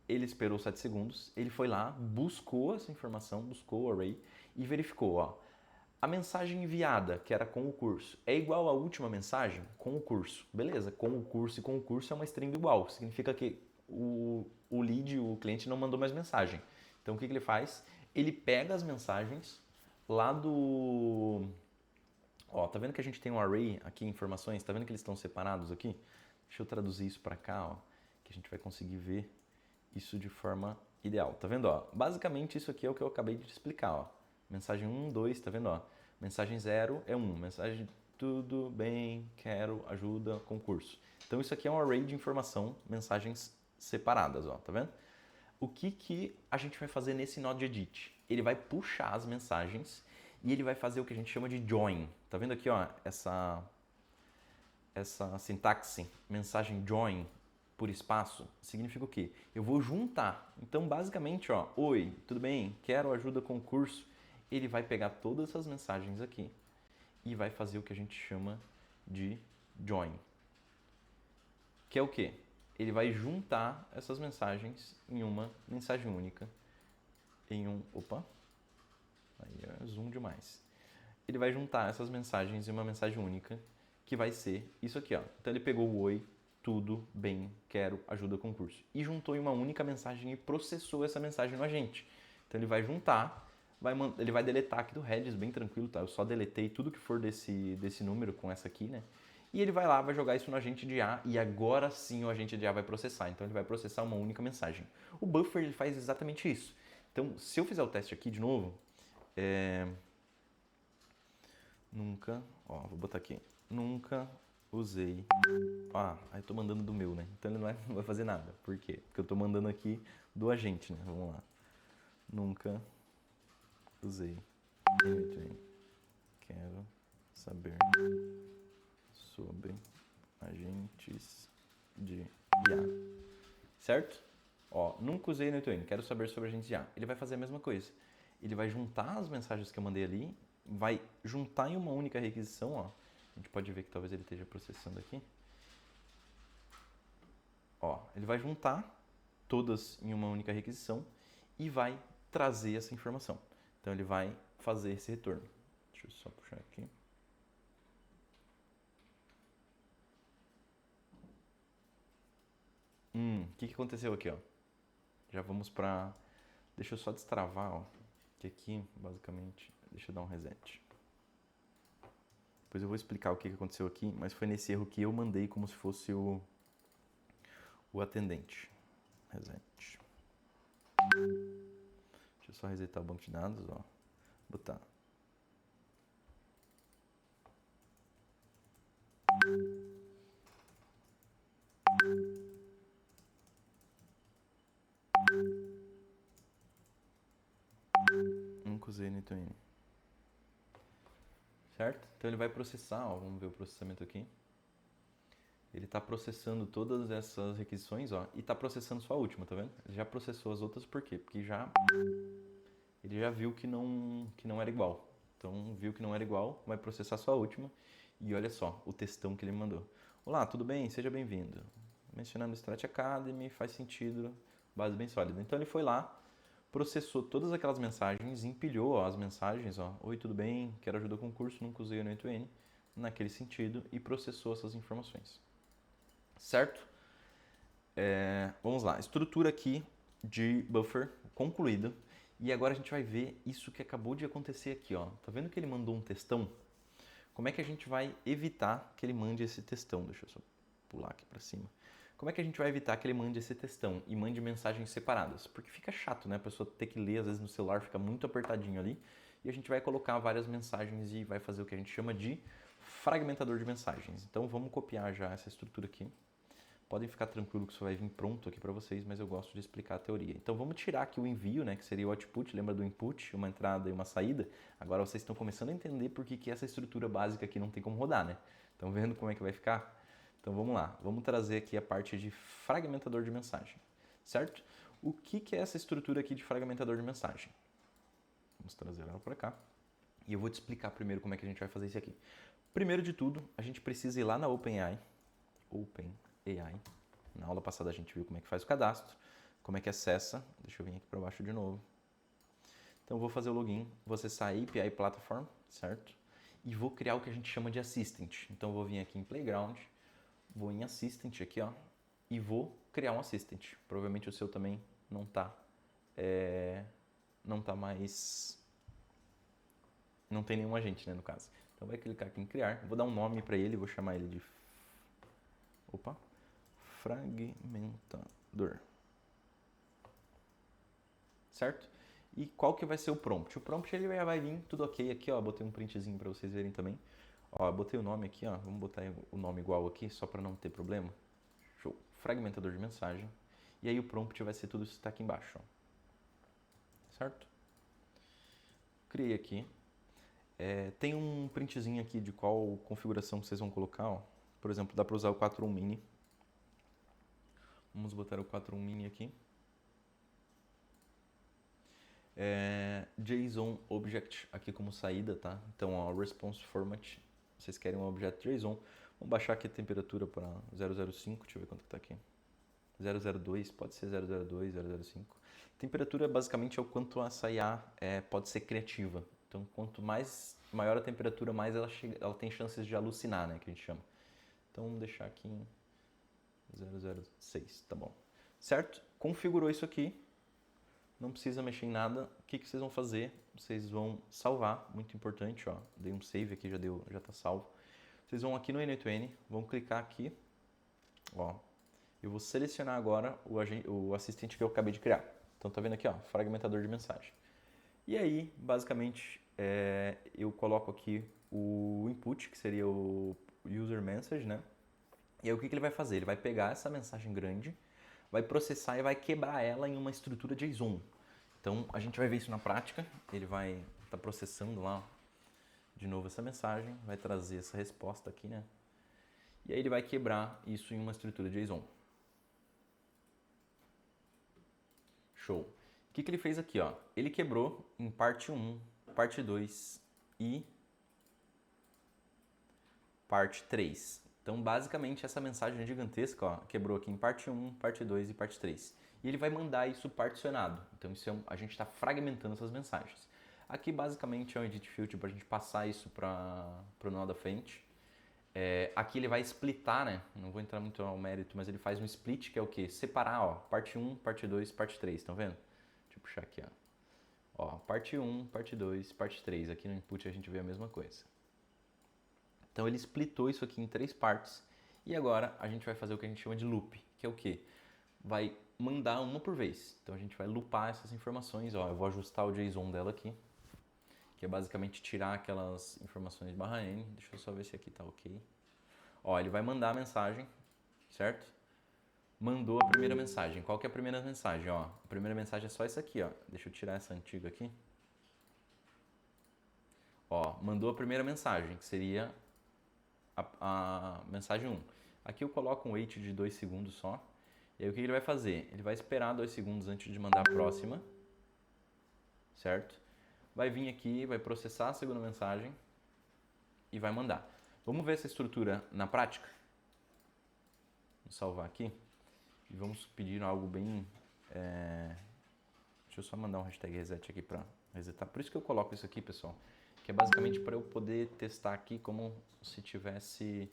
ele esperou 7 segundos, ele foi lá, buscou essa informação, buscou o array e verificou, ó. A mensagem enviada, que era com o curso, é igual à última mensagem com o curso. Beleza, com o curso e com o curso é uma string igual. Significa que o lead, o cliente, não mandou mais mensagem. Então, o que ele faz? Ele pega as mensagens lá do... Ó, tá vendo que a gente tem um array aqui, informações? Tá vendo que eles estão separados aqui? Deixa eu traduzir isso para cá, ó, que a gente vai conseguir ver isso de forma ideal. Tá vendo, ó? Basicamente, isso aqui é o que eu acabei de te explicar, ó. Mensagem 1, 2, tá vendo, ó? Mensagem 0 é 1. Mensagem tudo bem, quero, ajuda, concurso. Então, isso aqui é um array de informação, mensagens separadas, ó, tá vendo? O que a gente vai fazer nesse nó de edit? Ele vai puxar as mensagens e ele vai fazer o que a gente chama de join. Tá vendo aqui, ó, essa sintaxe, mensagem join por espaço, significa o quê? Eu vou juntar. Então, basicamente, ó, oi, tudo bem? Quero ajuda com curso. Ele vai pegar todas essas mensagens aqui e vai fazer o que a gente chama de join. Que é o quê? Ele vai juntar essas mensagens em uma mensagem única, em um... Opa! Aí é zoom demais. Ele vai juntar essas mensagens em uma mensagem única, que vai ser isso aqui, ó. Então ele pegou o oi, tudo bem, quero, ajuda, concurso. E juntou em uma única mensagem e processou essa mensagem no agente. Então ele vai juntar, ele vai deletar aqui do Redis, bem tranquilo, tá? Eu só deletei tudo que for desse número com essa aqui, né? E ele vai lá, vai jogar isso no agente de A e agora sim o agente de A vai processar. Então ele vai processar uma única mensagem. O buffer ele faz exatamente isso. Então se eu fizer o teste aqui de novo, nunca, ó, vou botar aqui, nunca usei. Aí eu tô mandando do meu, né? Então ele não vai fazer nada. Por quê? Porque eu tô mandando aqui do agente, né? Vamos lá. Nunca usei. Quero saber sobre agentes de IA. Certo? Ó, nunca usei no N2N, quero saber sobre agentes de IA. Ele vai fazer a mesma coisa. Ele vai juntar as mensagens que eu mandei ali, vai juntar em uma única requisição, ó. A gente pode ver que talvez ele esteja processando aqui. Ó, ele vai juntar todas em uma única requisição e vai trazer essa informação. Então ele vai fazer esse retorno. Deixa eu só puxar aqui. O que aconteceu aqui, ó? Já vamos para... Deixa eu só destravar, ó. Que aqui, basicamente... Deixa eu dar um reset. Depois eu vou explicar o que aconteceu aqui, mas foi nesse erro que eu mandei como se fosse o atendente. Reset. Deixa eu só resetar o banco de dados, ó. Botar. Nunca usei N2N. Certo? Então ele vai processar, ó, vamos ver o processamento aqui. Ele está processando todas essas requisições, ó, e está processando só a última, tá vendo? Ele já processou as outras, por quê? Porque ele já viu que não era igual. Então, viu que não era igual, vai processar só a última. E olha só o textão que ele mandou. Olá, tudo bem? Seja bem-vindo. Mencionando Strat Academy, faz sentido, base bem sólida. Então ele foi lá, processou todas aquelas mensagens, empilhou, ó, as mensagens, ó, oi, tudo bem? Quero ajuda com o curso, nunca usei o N2N, naquele sentido, e processou essas informações. Certo? Vamos lá, estrutura aqui de buffer concluída. E agora a gente vai ver isso que acabou de acontecer aqui, ó. Tá vendo que ele mandou um textão? Como é que a gente vai evitar que ele mande esse textão? Deixa eu só pular aqui para cima. Como é que a gente vai evitar que ele mande esse textão e mande mensagens separadas? Porque fica chato, né? A pessoa ter que ler, às vezes no celular fica muito apertadinho ali. E a gente vai colocar várias mensagens e vai fazer o que a gente chama de fragmentador de mensagens. Então vamos copiar já essa estrutura aqui. Podem ficar tranquilos que isso vai vir pronto aqui para vocês, mas eu gosto de explicar a teoria. Então vamos tirar aqui o envio, né, que seria o output, lembra do input, uma entrada e uma saída? Agora vocês estão começando a entender por que essa estrutura básica aqui não tem como rodar, né? Estão vendo como é que vai ficar? Então vamos lá, vamos trazer aqui a parte de fragmentador de mensagem, certo? O que é essa estrutura aqui de fragmentador de mensagem? Vamos trazer ela para cá. E eu vou te explicar primeiro como é que a gente vai fazer isso aqui. Primeiro de tudo, a gente precisa ir lá na OpenAI. Na aula passada a gente viu como é que faz o cadastro, como é que acessa. Deixa eu vir aqui para baixo de novo. Então eu vou fazer o login, vou acessar a API Platform, certo? E vou criar o que a gente chama de Assistant. Então eu vou vir aqui em Playground, vou em Assistant aqui, ó, e vou criar um Assistant. Provavelmente o seu também não tá mais... Não tem nenhum agente, né, no caso. Então vai clicar aqui em criar, vou dar um nome para ele, vou chamar ele de... fragmentador. Certo? E qual que vai ser o prompt? O prompt ele vai vir tudo ok aqui, ó, botei um printzinho para vocês verem também. Ó, botei o nome aqui, ó, vamos botar o nome igual aqui, só para não ter problema. Show. Fragmentador de mensagem. E aí o prompt vai ser tudo isso que está aqui embaixo, ó. Certo? Criei aqui. Tem um printzinho aqui de qual configuração que vocês vão colocar, ó. Por exemplo, dá para usar o 4.1 mini. Vamos botar o 4.1 mini aqui. JSON Object aqui como saída, tá? Então, ó, Response Format, vocês querem um objeto JSON. Vamos baixar aqui a temperatura para 005, deixa eu ver quanto que tá aqui. 002, pode ser 002, 005. Temperatura basicamente é o quanto essa IA pode ser criativa. Então, quanto maior a temperatura, mais ela tem chances de alucinar, né, que a gente chama. Então, vamos deixar aqui em 006, tá bom. Certo? Configurou isso aqui. Não precisa mexer em nada. O que vocês vão fazer? Vocês vão salvar, muito importante, ó. Dei um save aqui, já tá salvo. Vocês vão aqui no N8N, vão clicar aqui, ó. Eu vou selecionar agora o assistente que eu acabei de criar. Então tá vendo aqui, ó, fragmentador de mensagem. E aí, basicamente, eu coloco aqui o input, que seria o user message, né? E aí o que ele vai fazer? Ele vai pegar essa mensagem grande, vai processar e vai quebrar ela em uma estrutura JSON. Então a gente vai ver isso na prática. Ele vai estar processando lá de novo essa mensagem, vai trazer essa resposta aqui, né? E aí ele vai quebrar isso em uma estrutura JSON. Show. O que ele fez aqui, ó? Ele quebrou em parte 1, parte 2 e parte 3. Então, basicamente, essa mensagem gigantesca, ó, quebrou aqui em parte 1, parte 2 e parte 3. E ele vai mandar isso particionado. Então, a gente está fragmentando essas mensagens. Aqui, basicamente, é um edit filter para a gente passar isso para o nó da frente. Aqui ele vai splitar, né? Não vou entrar muito ao mérito, mas ele faz um split, que é o quê? Separar, ó, parte 1, parte 2, parte 3. Estão vendo? Deixa eu puxar aqui, ó. Parte 1, parte 2, parte 3. Aqui no input a gente vê a mesma coisa. Então ele splitou isso aqui em 3 partes e agora a gente vai fazer o que a gente chama de loop, que é o quê? Vai mandar uma por vez. Então a gente vai loopar essas informações, ó, eu vou ajustar o JSON dela aqui, que é basicamente tirar aquelas informações /n. Deixa eu só ver se aqui tá ok. Ó, ele vai mandar a mensagem, certo? Mandou a primeira mensagem. Qual que é a primeira mensagem? Ó, a primeira mensagem é só essa aqui, ó. Deixa eu tirar essa antiga aqui. Ó, mandou a primeira mensagem, que seria a mensagem 1. Aqui eu coloco um wait de 2 segundos só. E aí o que ele vai fazer? Ele vai esperar 2 segundos antes de mandar a próxima. Certo? Vai vir aqui, vai processar a segunda mensagem e vai mandar. Vamos ver essa estrutura na prática? Vou salvar aqui. E vamos pedir algo bem... Deixa eu só mandar um hashtag reset aqui para resetar. Por isso que eu coloco isso aqui, pessoal. Que é basicamente para eu poder testar aqui como se tivesse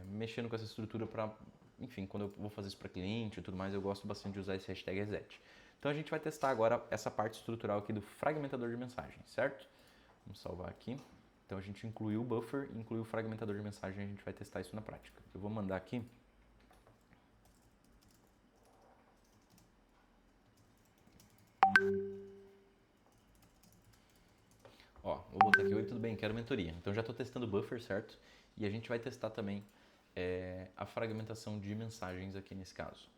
mexendo com essa estrutura para enfim, quando eu vou fazer isso para cliente e tudo mais, eu gosto bastante de usar esse hashtag reset. Então a gente vai testar agora essa parte estrutural aqui do fragmentador de mensagem, certo? Vamos salvar aqui. Então a gente incluiu o buffer, incluiu o fragmentador de mensagem, a gente vai testar isso na prática. Eu vou mandar aqui. Ó, vou botar aqui, oi, tudo bem, quero mentoria. Então já estou testando o buffer, certo? E a gente vai testar também a fragmentação de mensagens aqui nesse caso.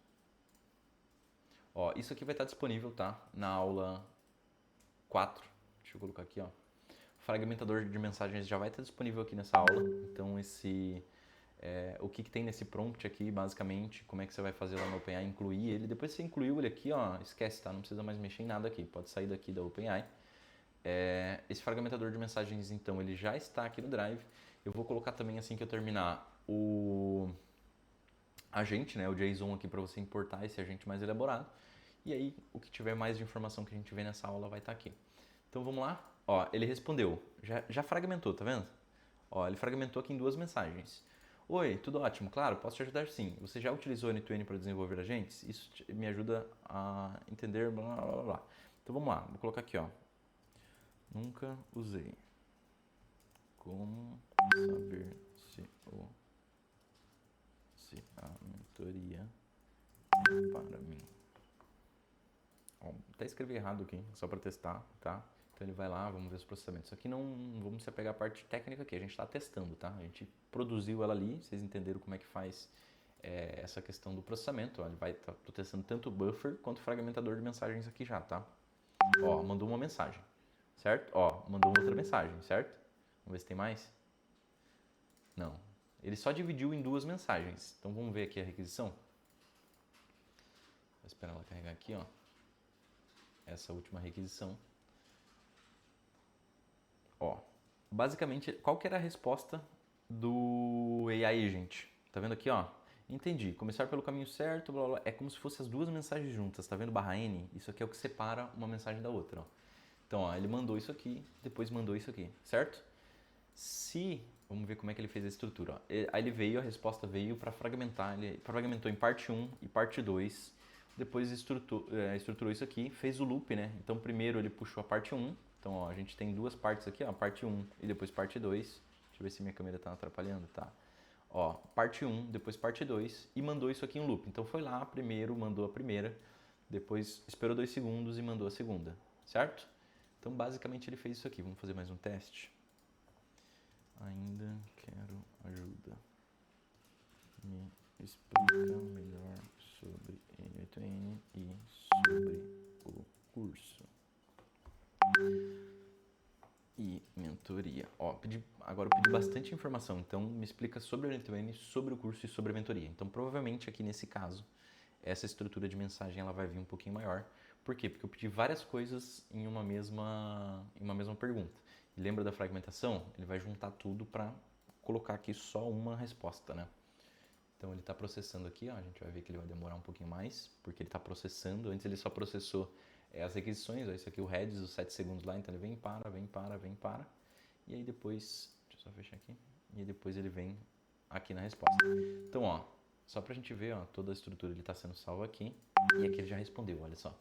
Ó, isso aqui vai estar disponível, tá? Na aula 4. Deixa eu colocar aqui, ó. O fragmentador de mensagens já vai estar disponível aqui nessa aula. Então o que tem nesse prompt aqui, basicamente, como é que você vai fazer lá no OpenAI, incluir ele. Depois que você incluiu ele aqui, ó, esquece, tá? Não precisa mais mexer em nada aqui. Pode sair daqui da OpenAI. Esse fragmentador de mensagens, então, ele já está aqui no Drive. Eu vou colocar também, assim que eu terminar, o agente, né, o JSON aqui para você importar esse agente mais elaborado. E aí, o que tiver mais de informação que a gente vê nessa aula vai estar aqui. Então, vamos lá. Ó, ele respondeu. Já fragmentou, tá vendo? Ó, ele fragmentou aqui em 2 mensagens. Oi, tudo ótimo? Claro, posso te ajudar sim. Você já utilizou o N2N para desenvolver agentes? Isso me ajuda a entender, blá, blá, blá, blá. Então, vamos lá. Vou colocar aqui, ó. Nunca usei. Como saber se a mentoria é para mim? Ó, até escrevi errado aqui, só para testar, tá? Então ele vai lá, vamos ver os processamentos. Isso aqui não vamos se apegar à parte técnica aqui, a gente está testando, tá? A gente produziu ela ali, vocês entenderam como é que faz essa questão do processamento. Ó, ele vai tô testando tanto o buffer quanto o fragmentador de mensagens aqui já, tá? Ó, mandou uma mensagem, certo? Ó, mandou outra mensagem, certo? Vamos ver se tem mais. Não. Ele só dividiu em 2 mensagens. Então vamos ver aqui a requisição. Vou esperar ela carregar aqui, ó. Essa última requisição. Ó, basicamente, qual que era a resposta do AI Agent? Tá vendo aqui, ó? Entendi. Começar pelo caminho certo, blá, blá. É como se fossem as 2 mensagens juntas. Tá vendo barra N? Isso aqui é o que separa uma mensagem da outra, ó. Então, ó, ele mandou isso aqui, depois mandou isso aqui, certo? Vamos ver como é que ele fez a estrutura. Ó. Aí ele veio, a resposta veio para fragmentar. Ele fragmentou em parte 1 e parte 2. Depois estruturou isso aqui, fez o loop, né? Então primeiro ele puxou a parte 1. Então ó, a gente tem 2 partes aqui, ó, parte 1 e depois parte 2. Deixa eu ver se minha câmera está atrapalhando, tá? Ó, parte 1, depois parte 2 e mandou isso aqui em loop. Então foi lá, primeiro mandou a primeira, depois esperou 2 segundos e mandou a segunda, certo? Então basicamente ele fez isso aqui. Vamos fazer mais um teste. Ainda quero ajuda. Me explica melhor sobre N8N e sobre o curso. E mentoria. Ó, agora eu pedi bastante informação, então me explica sobre o N8N, sobre o curso e sobre a mentoria. Então provavelmente aqui nesse caso, essa estrutura de mensagem ela vai vir um pouquinho maior. Por quê? Porque eu pedi várias coisas em uma mesma pergunta. E lembra da fragmentação? Ele vai juntar tudo para colocar aqui só uma resposta, né? Então ele está processando aqui, ó, a gente vai ver que ele vai demorar um pouquinho mais, porque ele está processando. Antes ele só processou as requisições, ó, isso aqui o heads, os 7 segundos lá, então ele vem, para. E aí depois, deixa eu só fechar aqui, e aí depois ele vem aqui na resposta. Então, ó, só pra gente ver, ó, toda a estrutura ele está sendo salvo aqui, e aqui ele já respondeu, olha só.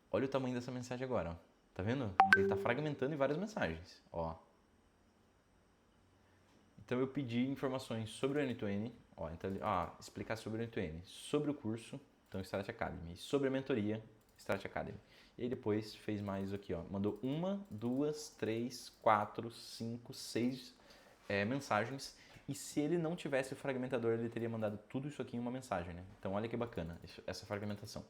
Olha o tamanho dessa mensagem agora, ó. Tá vendo? Ele está fragmentando em várias mensagens, ó. Então eu pedi informações sobre o N2N, ó, então explicar sobre o N2N, sobre o curso, então Strat Academy, sobre a mentoria, Strat Academy. E aí depois fez mais aqui, ó, mandou 1, 2, 3, 4, 5, 6 mensagens. E se ele não tivesse o fragmentador, ele teria mandado tudo isso aqui em uma mensagem, né? Então olha que bacana essa fragmentação.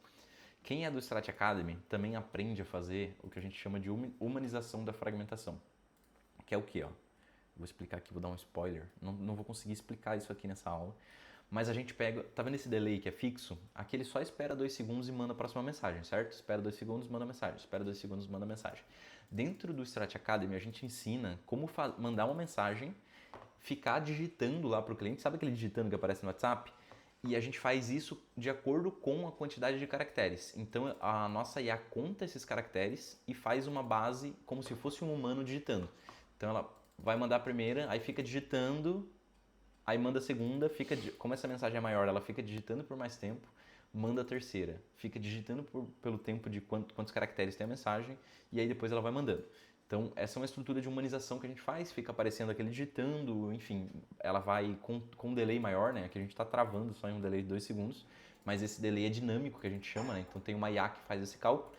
Quem é do Strat Academy também aprende a fazer o que a gente chama de humanização da fragmentação, que é o que, ó? Vou explicar aqui, vou dar um spoiler. Não vou conseguir explicar isso aqui nessa aula. Mas a gente pega, tá vendo esse delay que é fixo? Aqui ele só espera 2 segundos e manda a próxima mensagem, certo? Espera 2 segundos, manda mensagem. Espera 2 segundos, manda mensagem. Dentro do Strat Academy a gente ensina como mandar uma mensagem, ficar digitando lá para o cliente. Sabe aquele digitando que aparece no WhatsApp? E a gente faz isso de acordo com a quantidade de caracteres. Então a nossa IA conta esses caracteres e faz uma base como se fosse um humano digitando. Então ela vai mandar a primeira, aí fica digitando aí manda a segunda, como essa mensagem é maior, ela fica digitando por mais tempo, manda a terceira, fica digitando pelo tempo de quantos caracteres tem a mensagem, e aí depois ela vai mandando. Então, essa é uma estrutura de humanização que a gente faz, fica aparecendo aquele digitando, enfim, ela vai com um delay maior, né? Que a gente está travando só em um delay de 2 segundos, mas esse delay é dinâmico, que a gente chama, né? Então tem uma IA que faz esse cálculo.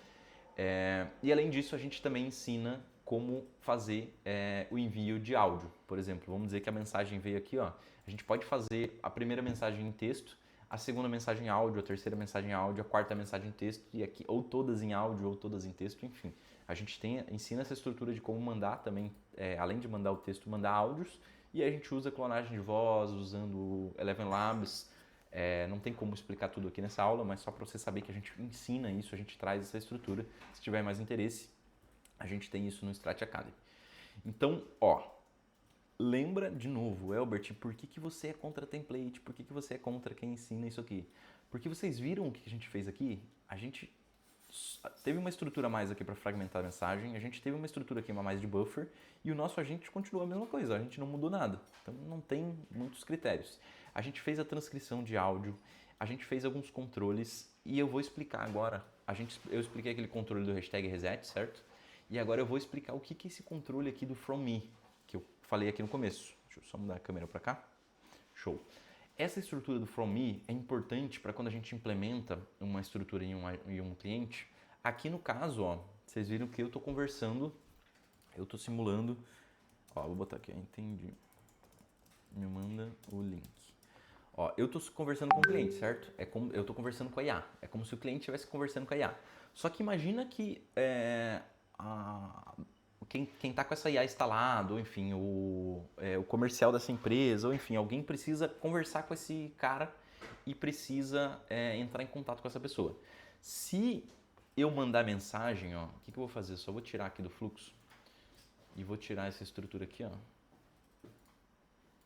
E além disso, a gente também ensina como fazer o envio de áudio. Por exemplo, vamos dizer que a mensagem veio aqui, ó. A gente pode fazer a primeira mensagem em texto, a segunda mensagem em áudio, a terceira mensagem em áudio, a quarta mensagem em texto, e aqui, ou todas em áudio ou todas em texto, enfim. A gente ensina essa estrutura de como mandar também, além de mandar o texto, mandar áudios, e a gente usa clonagem de voz, usando o Eleven Labs. Não tem como explicar tudo aqui nessa aula, mas só para você saber que a gente ensina isso, a gente traz essa estrutura. Se tiver mais interesse, a gente tem isso no Strat Academy. Então, ó, lembra de novo, Elbert, por que você é contra template? Por que você é contra quem ensina isso aqui? Porque vocês viram o que a gente fez aqui? A gente teve uma estrutura a mais aqui para fragmentar a mensagem, a gente teve uma estrutura aqui a mais de buffer, e o nosso agente continuou a mesma coisa, a gente não mudou nada. Então não tem muitos critérios. A gente fez a transcrição de áudio, a gente fez alguns controles, e eu vou explicar agora. Eu expliquei aquele controle do hashtag reset, certo? E agora eu vou explicar o que é esse controle aqui do from me, que eu falei aqui no começo. Deixa eu só mudar a câmera para cá. Show. Essa estrutura do from me é importante para quando a gente implementa uma estrutura em um cliente. Aqui no caso, ó, vocês viram que eu estou conversando, eu estou simulando. Ó, vou botar aqui, entendi. Me manda o link. Ó, eu estou conversando com o cliente, certo? Eu estou conversando com a IA. É como se o cliente estivesse conversando com a IA. Só que imagina que quem está com essa IA instalado, ou enfim, o comercial dessa empresa, ou enfim, alguém precisa conversar com esse cara e precisa entrar em contato com essa pessoa. Se eu mandar mensagem, ó, o que eu vou fazer? Só vou tirar aqui do fluxo e vou tirar essa estrutura aqui, ó,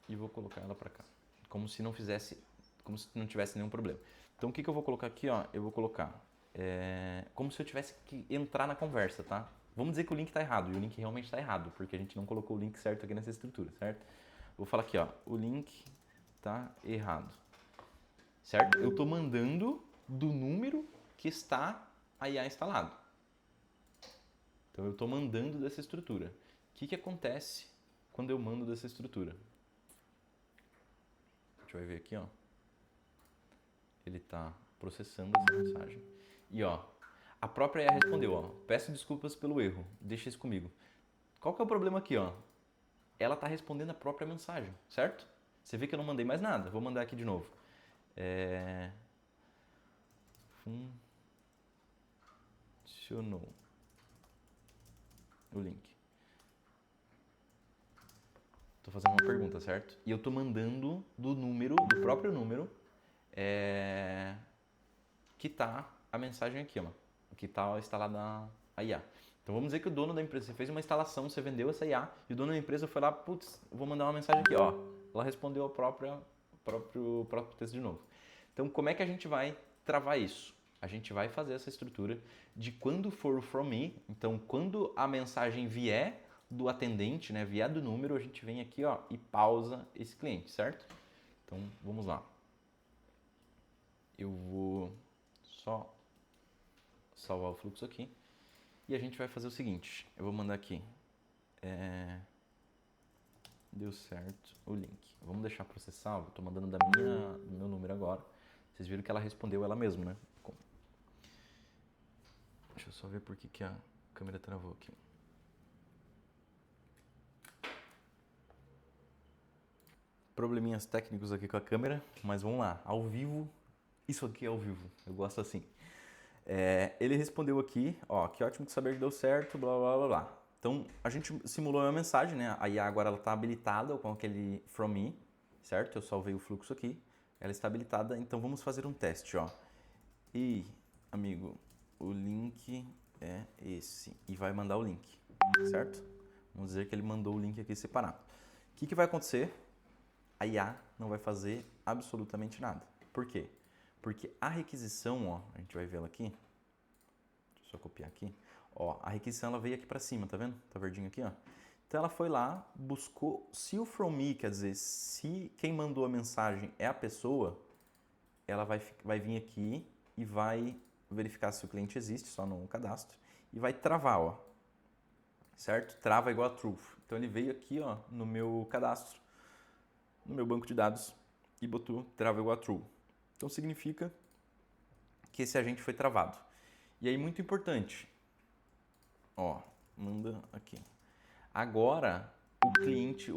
e vou colocar ela para cá, como se não tivesse nenhum problema. Então o que eu vou colocar aqui, ó? Eu vou colocar como se eu tivesse que entrar na conversa, tá? Vamos dizer que o link está errado, e o link realmente está errado, porque a gente não colocou o link certo aqui nessa estrutura, certo? Vou falar aqui, ó, o link está errado, certo? Eu estou mandando do número que está a IA instalado. Então eu estou mandando dessa estrutura. O que acontece quando eu mando dessa estrutura? A gente vai ver aqui, ó. Ele está processando essa mensagem. E ó, a própria IA respondeu, ó, peço desculpas pelo erro, deixa isso comigo. Qual que é o problema aqui, ó? Ela está respondendo a própria mensagem, certo? Você vê que eu não mandei mais nada. Vou mandar aqui de novo. Funcionou o link. Estou fazendo uma pergunta, certo? E eu estou mandando do próprio número, que está a mensagem aqui, ó, que está instalada a IA. Então vamos dizer que o dono da empresa, você fez uma instalação, você vendeu essa IA, e o dono da empresa foi lá, putz, vou mandar uma mensagem aqui, ó. Ela respondeu o próprio texto de novo. Então como é que a gente vai travar isso? A gente vai fazer essa estrutura de quando for o from me, então quando a mensagem vier do atendente, né, vier do número, a gente vem aqui, ó, e pausa esse cliente, certo? Então vamos lá. Eu vou só salvar o fluxo aqui. E a gente vai fazer o seguinte, eu vou mandar aqui, deu certo o link. Vamos deixar processar, eu estou mandando do meu número agora. Vocês viram que ela respondeu ela mesma, né? Deixa eu só ver por que a câmera travou aqui. Probleminhas técnicos aqui com a câmera, mas vamos lá, ao vivo, isso aqui é ao vivo, eu gosto assim. Ele respondeu aqui, ó, que ótimo que saber que deu certo, blá blá blá blá. Então a gente simulou a mensagem, né? A IA agora ela está habilitada com aquele from me, certo? Eu salvei o fluxo aqui, ela está habilitada, então vamos fazer um teste, ó. E, amigo, o link é esse, e vai mandar o link, certo? Vamos dizer que ele mandou o link aqui separado. O que vai acontecer? A IA não vai fazer absolutamente nada. Por quê? Porque a requisição, ó, a gente vai ver ela aqui. Deixa eu só copiar aqui. Ó, a requisição ela veio aqui para cima, tá vendo? Tá verdinho aqui, ó. Então ela foi lá, buscou, se o from me, quer dizer, se quem mandou a mensagem é a pessoa, ela vai vir aqui e vai verificar se o cliente existe, só no cadastro, e vai travar, ó, certo? Trava igual a true. Então ele veio aqui, ó, no meu cadastro, no meu banco de dados, e botou trava igual a true. Então significa que esse agente foi travado. E aí, muito importante, ó, manda aqui. Agora, o cliente,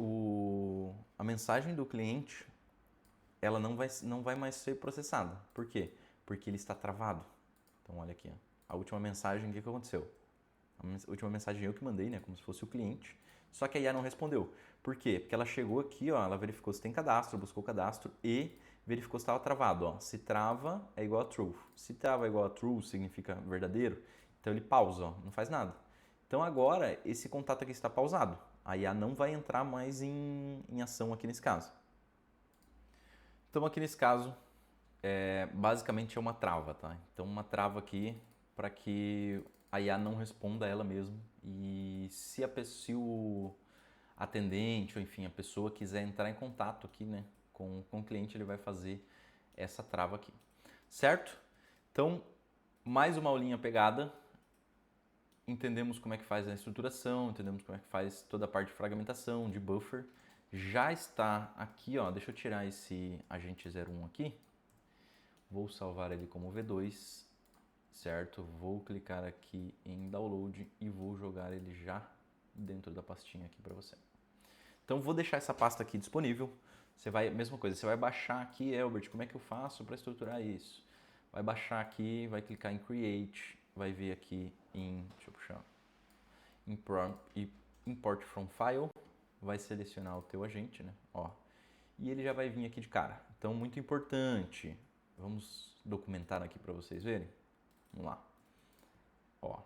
a mensagem do cliente, ela não vai mais ser processada. Por quê? Porque ele está travado. Então, olha aqui, ó. A última mensagem, o que aconteceu? A última mensagem eu que mandei, né? Como se fosse o cliente. Só que a IA não respondeu. Por quê? Porque ela chegou aqui, ó, ela verificou se tem cadastro, buscou o cadastro e verificou se estava travado. Ó. Se trava é igual a true. Se trava é igual a true, significa verdadeiro. Então ele pausa, ó, não faz nada. Então agora esse contato aqui está pausado. A IA não vai entrar mais em ação aqui nesse caso. Então aqui nesse caso, basicamente é uma trava, tá? Então uma trava aqui para que a IA não responda a ela mesma e se o atendente ou enfim a pessoa quiser entrar em contato aqui, né, com o cliente, ele vai fazer essa trava aqui, certo? Então mais uma aulinha pegada. Entendemos como é que faz a estruturação, entendemos como é que faz toda a parte de fragmentação, de buffer. Já está aqui, ó, deixa eu tirar esse agente 01 aqui. Vou salvar ele como V2, certo? Vou clicar aqui em download e vou jogar ele já dentro da pastinha aqui para você. Então vou deixar essa pasta aqui disponível. Você vai, mesma coisa, você vai baixar aqui, Elbert, como é que eu faço para estruturar isso? Vai baixar aqui, vai clicar em Create, vai vir aqui em, deixa eu puxar, Import from File, vai selecionar o teu agente, né? Ó, e ele já vai vir aqui de cara. Então, muito importante. Vamos documentar aqui para vocês verem. Vamos lá. Ó.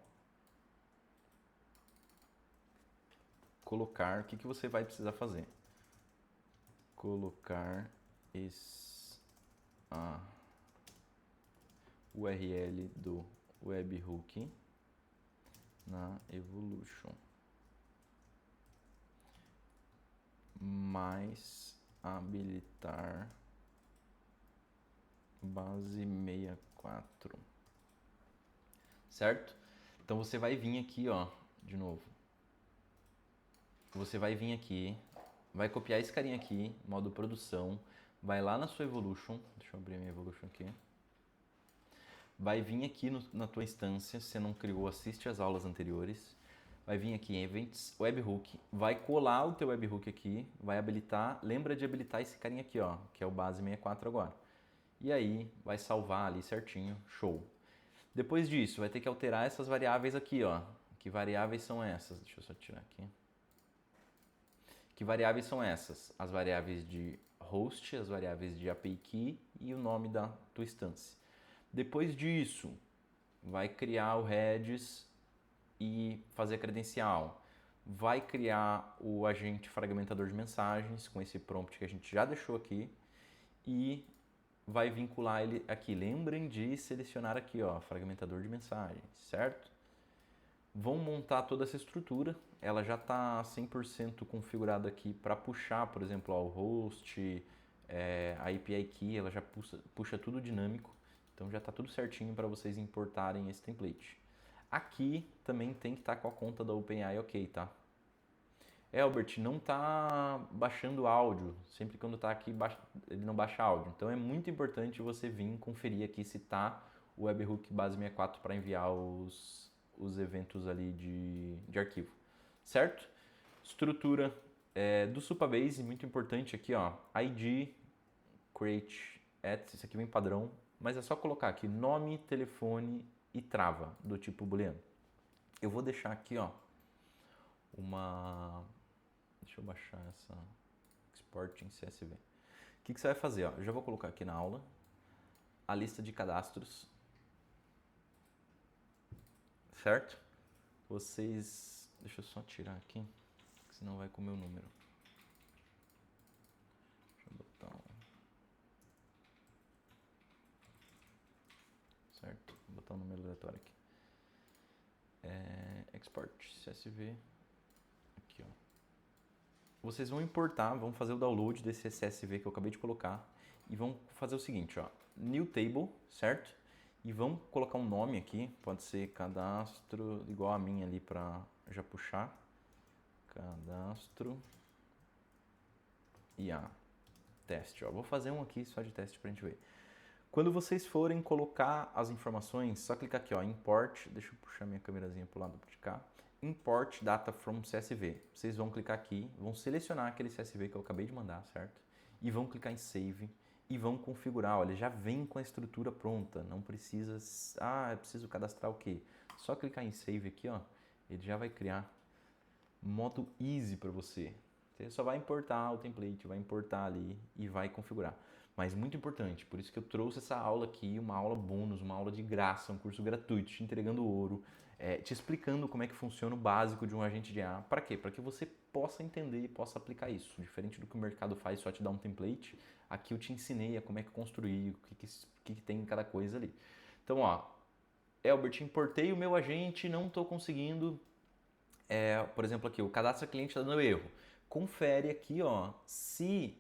Colocar, o que você vai precisar fazer? Colocar a URL do webhook na evolution. Mais habilitar base 64. Certo? Então você vai vir aqui, ó, de novo. Você vai vir aqui, vai copiar esse carinha aqui, modo produção, vai lá na sua Evolution, deixa eu abrir minha Evolution aqui. Vai vir aqui na tua instância, se você não criou, assiste as aulas anteriores. Vai vir aqui em Events, Webhook, vai colar o teu webhook aqui, vai habilitar, lembra de habilitar esse carinha aqui, ó, que é o base 64 agora. E aí vai salvar ali certinho, show. Depois disso, vai ter que alterar essas variáveis aqui, ó. Que variáveis são essas? Deixa eu só tirar aqui. Que variáveis são essas? As variáveis de host, as variáveis de API key e o nome da tua instância. Depois disso, vai criar o Redis e fazer a credencial. Vai criar o agente fragmentador de mensagens com esse prompt que a gente já deixou aqui e vai vincular ele aqui. Lembrem de selecionar aqui, ó, fragmentador de mensagens, certo? Vão montar toda essa estrutura, ela já está 100% configurada aqui para puxar, por exemplo, ó, o host, a API key, ela já puxa tudo dinâmico, então já está tudo certinho para vocês importarem esse template. Aqui também tem que estar com a conta da OpenAI ok, tá? Elbert, não está baixando áudio, sempre quando está aqui ele não baixa áudio, então é muito importante você vir conferir aqui se está o webhook base 64 para enviar os eventos ali de arquivo, certo? Estrutura do Supabase, muito importante aqui, ó, ID, create, isso aqui vem padrão, mas é só colocar aqui nome, telefone e trava, do tipo booleano. Eu vou deixar aqui, ó, deixa eu baixar essa export em CSV. O que você vai fazer, ó? Eu já vou colocar aqui na aula a lista de cadastros, certo? Vocês... Deixa eu só tirar aqui, senão vai com o meu número. Deixa eu botar certo? Vou botar um número aleatório aqui. Export CSV. Aqui, ó. vocês vão importar, vão fazer o download desse CSV que eu acabei de colocar e vão fazer o seguinte, ó, new table, certo? E vão colocar um nome aqui, pode ser cadastro, igual a minha ali para já puxar, cadastro IA, teste, ó. Vou fazer um aqui só de teste pra gente ver. Quando vocês forem colocar as informações, só clicar aqui, ó, import, deixa eu puxar minha câmerazinha pro lado de cá, import data from CSV. Vocês vão clicar aqui, vão selecionar aquele CSV que eu acabei de mandar, certo? E vão clicar em save e vão configurar, olha, já vem com a estrutura pronta, não precisa, eu preciso cadastrar o quê? Só clicar em save aqui, ó, ele já vai criar modo easy para você. Você só vai importar o template, vai importar ali e vai configurar. Mas muito importante, por isso que eu trouxe essa aula aqui, uma aula bônus, uma aula de graça, um curso gratuito, te entregando ouro, te explicando como é que funciona o básico de um agente de IA. Para quê? Para que você possa entender e possa aplicar isso. Diferente do que o mercado faz, só te dar um template, aqui eu te ensinei a como é que construir, o que tem em cada coisa ali. Então, ó, Elbert, importei o meu agente, não estou conseguindo, por exemplo aqui, o cadastro cliente está dando erro. Confere aqui, ó, se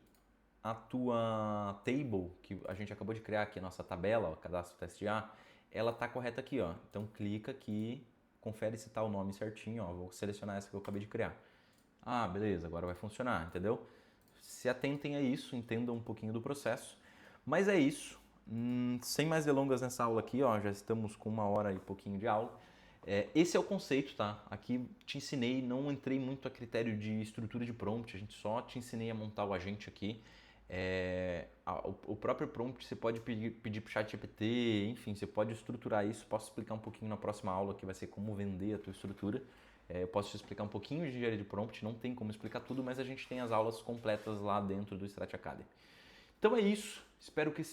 a tua table, que a gente acabou de criar aqui, a nossa tabela, ó, cadastro teste A, ela tá correta aqui, ó. Então clica aqui, confere se tá o nome certinho, ó. Vou selecionar essa que eu acabei de criar. Ah, beleza, agora vai funcionar, entendeu? Se atentem a isso, entendam um pouquinho do processo. Mas é isso. Sem mais delongas nessa aula aqui, ó, já estamos com 1 hora e pouquinho de aula. Esse é o conceito, tá? Aqui te ensinei, não entrei muito a critério de estrutura de prompt, a gente só te ensinei a montar o agente aqui. O próprio prompt você pode pedir para o ChatGPT, enfim, você pode estruturar isso. Posso explicar um pouquinho na próxima aula, que vai ser como vender a tua estrutura. Eu posso te explicar um pouquinho de engenharia de prompt, não tem como explicar tudo, mas a gente tem as aulas completas lá dentro do Strat Academy. Então é isso, espero que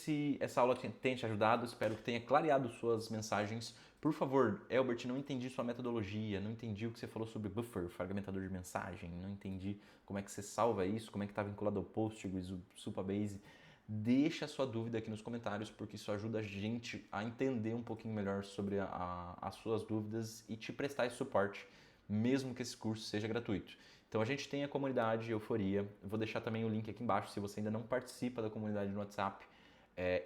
essa aula tenha te ajudado, espero que tenha clareado suas mensagens. Por favor, Elbert, não entendi sua metodologia, não entendi o que você falou sobre buffer, fragmentador de mensagem, não entendi como é que você salva isso, como é que está vinculado ao Postgres, o Supabase. Deixa a sua dúvida aqui nos comentários, porque isso ajuda a gente a entender um pouquinho melhor sobre as suas dúvidas e te prestar esse suporte, mesmo que esse curso seja gratuito. Então a gente tem a comunidade Euforia, eu vou deixar também o link aqui embaixo se você ainda não participa da comunidade no WhatsApp.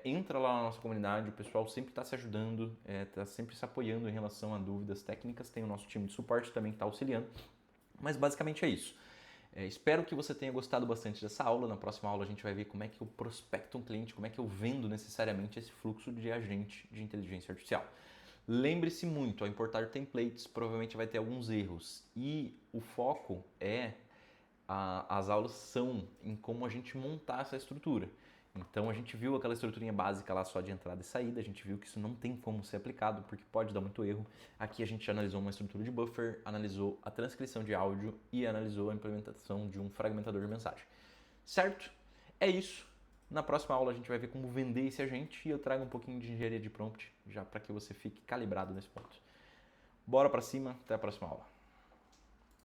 Entra lá na nossa comunidade, o pessoal sempre está se ajudando, está sempre se apoiando em relação a dúvidas técnicas, tem o nosso time de suporte também que está auxiliando, mas basicamente é isso. Espero que você tenha gostado bastante dessa aula. Na próxima aula a gente vai ver como é que eu prospecto um cliente, como é que eu vendo necessariamente esse fluxo de agente de inteligência artificial. Lembre-se muito, ao importar templates provavelmente vai ter alguns erros e o foco as aulas são em como a gente montar essa estrutura. Então a gente viu aquela estruturinha básica lá só de entrada e saída, a gente viu que isso não tem como ser aplicado porque pode dar muito erro. Aqui a gente analisou uma estrutura de buffer, analisou a transcrição de áudio e analisou a implementação de um fragmentador de mensagem. Certo? É isso. Na próxima aula a gente vai ver como vender esse agente e eu trago um pouquinho de engenharia de prompt já para que você fique calibrado nesse ponto. Bora para cima, até a próxima aula.